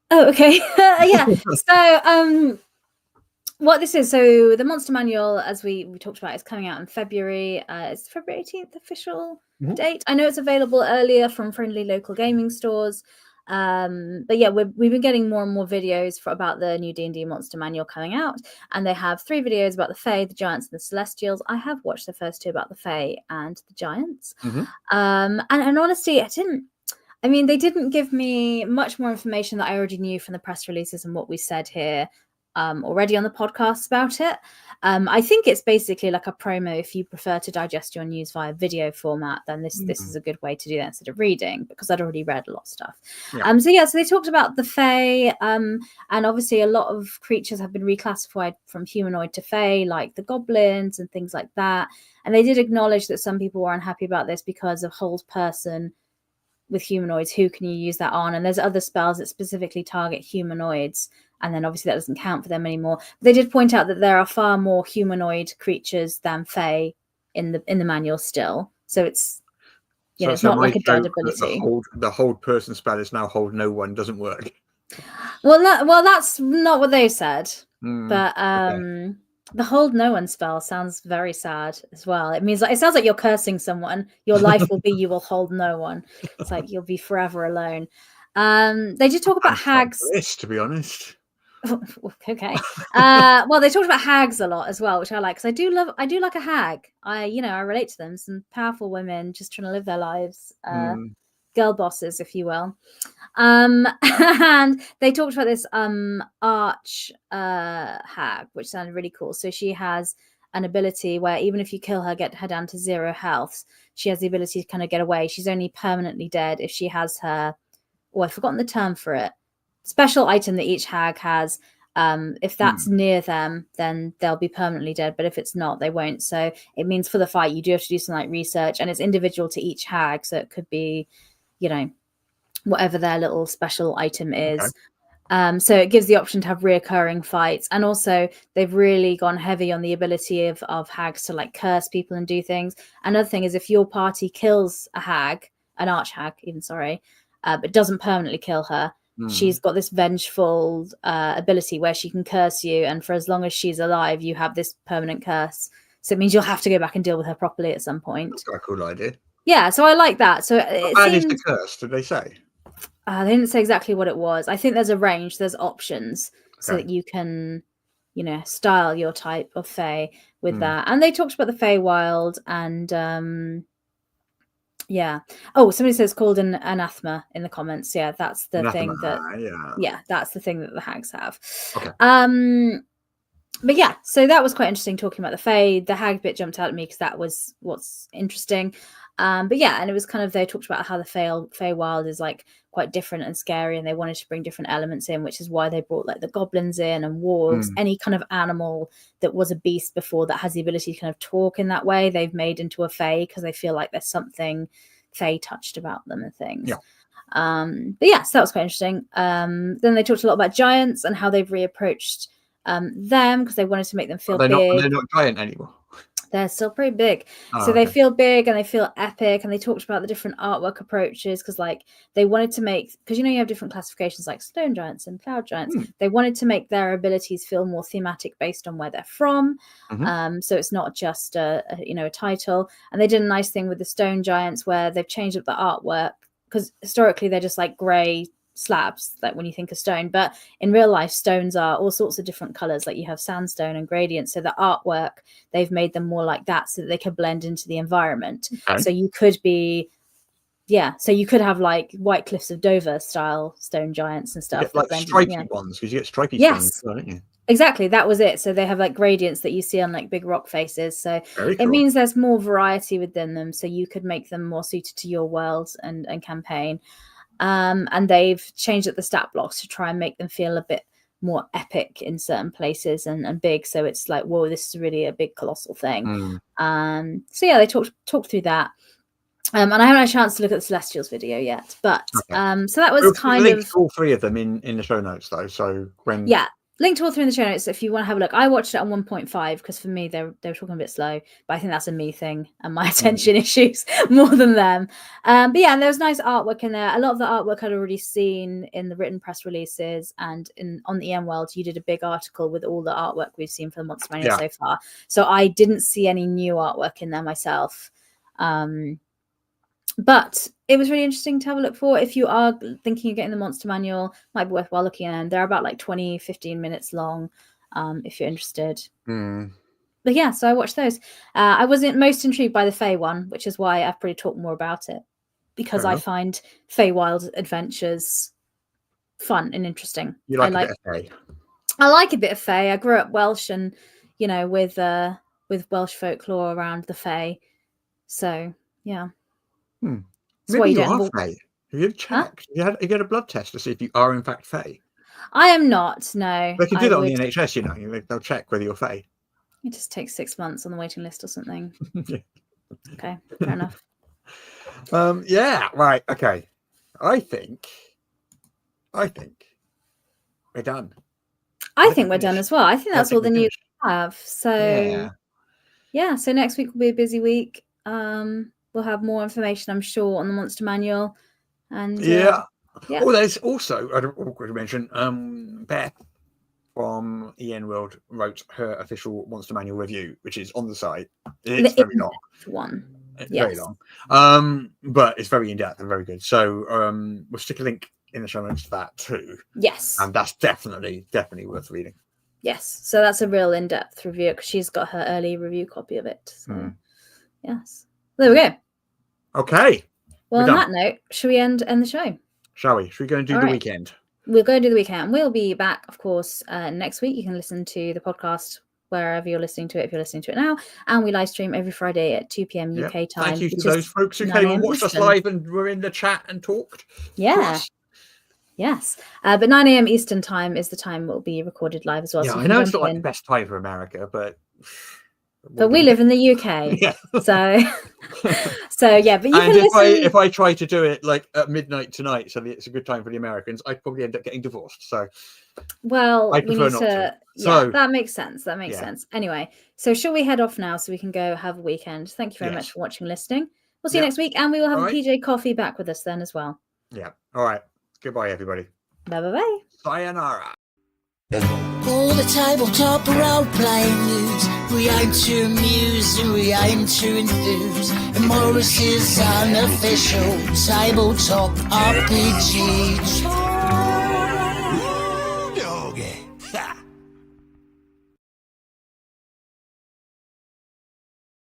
Speaker 3: Oh, okay. Yeah. So, what this is, so the Monster Manual, as we talked about, is coming out in February. It's February 18th official date. I know it's available earlier from friendly local gaming stores. But yeah, we've been getting more and more videos about the new D&D Monster Manual coming out, and they have 3 videos about the Fae, the Giants, and the Celestials. I have watched the first 2 about the Fae and the Giants. And honestly, they didn't give me much more information that I already knew from the press releases and what we said here already on the podcast about it. I think it's basically like a promo. If you prefer to digest your news via video format, then this is a good way to do that instead of reading, because I'd already read a lot of stuff. So they talked about the Fae, and obviously a lot of creatures have been reclassified from humanoid to Fae, like the goblins and things like that. And they did acknowledge that some people were unhappy about this because of hold person with humanoids. Who can you use that on? And there's other spells that specifically target humanoids, and then obviously that doesn't count for them anymore. But they did point out that there are far more humanoid creatures than Fae in the manual still. So it's it's not like a dead ability.
Speaker 2: The hold person spell is now hold no one doesn't work.
Speaker 3: Well, that's not what they said. But the hold no one spell sounds very sad as well. It sounds like you're cursing someone. Your life will be you will hold no one. It's like you'll be forever alone. They did talk about hags.
Speaker 2: This, to be honest.
Speaker 3: Okay. Well, they talked about hags a lot as well, which I like, because I do like a hag. I relate to them. Some powerful women just trying to live their lives. Girl bosses, if you will. And they talked about this arch hag, which sounded really cool. So she has an ability where even if you kill her, get her down to 0 health, she has the ability to kind of get away. She's only permanently dead if she has her, I've forgotten the term for it, special item that each hag has. If that's near them, then they'll be permanently dead, but if it's not, they won't. So it means for the fight you do have to do some like research, and it's individual to each hag, so it could be whatever their little special item is. So it gives the option to have reoccurring fights, and also they've really gone heavy on the ability of hags to like curse people and do things. Another thing is, if your party kills a hag, an arch hag even, but doesn't permanently kill her, she's got this vengeful ability where she can curse you, and for as long as she's alive you have this permanent curse. So it means you'll have to go back and deal with her properly at some point.
Speaker 2: That's quite a cool idea.
Speaker 3: Yeah, so I like that. So
Speaker 2: how is the curse, did they say?
Speaker 3: They didn't say exactly what it was. I think there's a range, there's options, so that you can style your type of Fae with that. And they talked about the Feywild, and somebody says called an anathema in the comments. Yeah, that's the thing that that's the thing that the hags have. But yeah, so that was quite interesting talking about the Fae. The hag bit jumped out at me because that was what's interesting. But yeah, and it was kind of, they talked about how the Feywild is like quite different and scary, and they wanted to bring different elements in, which is why they brought like the goblins in and wargs, any kind of animal that was a beast before that has the ability to kind of talk in that way, they've made into a Fae because they feel like there's something Fae touched about them and things. But yeah, so that was quite interesting. Then they talked a lot about giants and how they've reapproached them because they wanted to make them feel big.
Speaker 2: They're not giant anymore.
Speaker 3: They're still pretty big. They feel big and they feel epic, and they talked about the different artwork approaches because like they wanted to make, because you have different classifications like stone giants and cloud giants. They wanted to make their abilities feel more thematic based on where they're from. So it's not just a title. And they did a nice thing with the stone giants where they've changed up the artwork, because historically they're just like grey slabs, like when you think of stone, but in real life stones are all sorts of different colors, like you have sandstone and gradient. So the artwork, they've made them more like that so that they can blend into the environment. So you could have like White Cliffs of Dover style stone giants and stuff,
Speaker 2: like stripy ones, because you get stripy stones, don't you?
Speaker 3: Exactly, that was it. So they have like gradients that you see on like big rock faces, so it means there's more variety within them, so you could make them more suited to your world and campaign. And they've changed up the stat blocks to try and make them feel a bit more epic in certain places and big, so it's like, whoa, this is really a big colossal thing. So yeah, they talked through that, and I haven't had a chance to look at the Celestials video yet, but so that was kind of
Speaker 2: all 3 of them in the show notes though, so when
Speaker 3: link to all three in the show notes if you want to have a look. I watched it on 1.5 because for me they were talking a bit slow, but I think that's a me thing and my attention issues more than them. But yeah, and there was nice artwork in there. A lot of the artwork I'd already seen in the written press releases, and on the EM World you did a big article with all the artwork we've seen for the Monster Manual so far. So I didn't see any new artwork in there myself. But it was really interesting to have a look for. If you are thinking of getting the Monster Manual, might be worthwhile looking at. They're about like 15 minutes long, if you're interested. But yeah, so I watched those. I wasn't most intrigued by the Fey one, which is why I've probably talked more about it, because I find Feywild adventures fun and interesting.
Speaker 2: You like a bit of Fey?
Speaker 3: I like a bit of Fey. I grew up Welsh, and with Welsh folklore around the Fey. So yeah.
Speaker 2: Maybe you are Fey. Have you checked? Huh? You had a blood test to see if you are in fact Fey.
Speaker 3: I am not. No.
Speaker 2: They can do that on the NHS. They'll check whether you're Fey.
Speaker 3: It just takes 6 months on the waiting list or something.
Speaker 2: Yeah.
Speaker 3: Okay, fair enough.
Speaker 2: Yeah. Right. Okay. I think we're done.
Speaker 3: I think we're done as well. I think that's all the news we have. So yeah. So next week will be a busy week. We'll have more information, I'm sure, on the Monster Manual. And Oh, there's also, I don't want to mention, Beth from EN World wrote her official Monster Manual review, which is on the site. It's very long. It's very long. But it's very in-depth and very good. So we'll stick a link in the show notes to that too. Yes.
Speaker 2: And that's definitely worth reading.
Speaker 3: Yes. So that's a real in-depth review because she's got her early review copy of it. So yes. There we go.
Speaker 2: Okay.
Speaker 3: Well, on that note, should we end the show?
Speaker 2: Shall we? Should we go and do the weekend?
Speaker 3: We'll go and do the weekend. We'll be back, of course, next week. You can listen to the podcast wherever you're listening to it, if you're listening to it now. And we live stream every Friday at 2 p.m. UK time.
Speaker 2: Thank you to those folks who came and watched us live and were in the chat and talked.
Speaker 3: Yeah. Yes. But 9 a.m. Eastern time is the time we'll be recorded live as well.
Speaker 2: Yeah,
Speaker 3: so
Speaker 2: I know it's not like the best time for America, but
Speaker 3: we live in the UK. Yeah. So yeah, but you can listen.
Speaker 2: If I try to do it like at midnight tonight, so it's a good time for the Americans, I'd probably end up getting divorced. So
Speaker 3: I prefer not to. So that makes sense. That makes sense. Anyway, so shall we head off now so we can go have a weekend? Thank you very much for watching and listening. We'll see you next week, and we will have a PJ Coffee back with us then as well. Yeah. All right. Goodbye, everybody. Bye. Sayonara.
Speaker 1: All the tabletop role-playing news, we aim to amuse and we aim to enthuse. And Morris's unofficial tabletop RPG.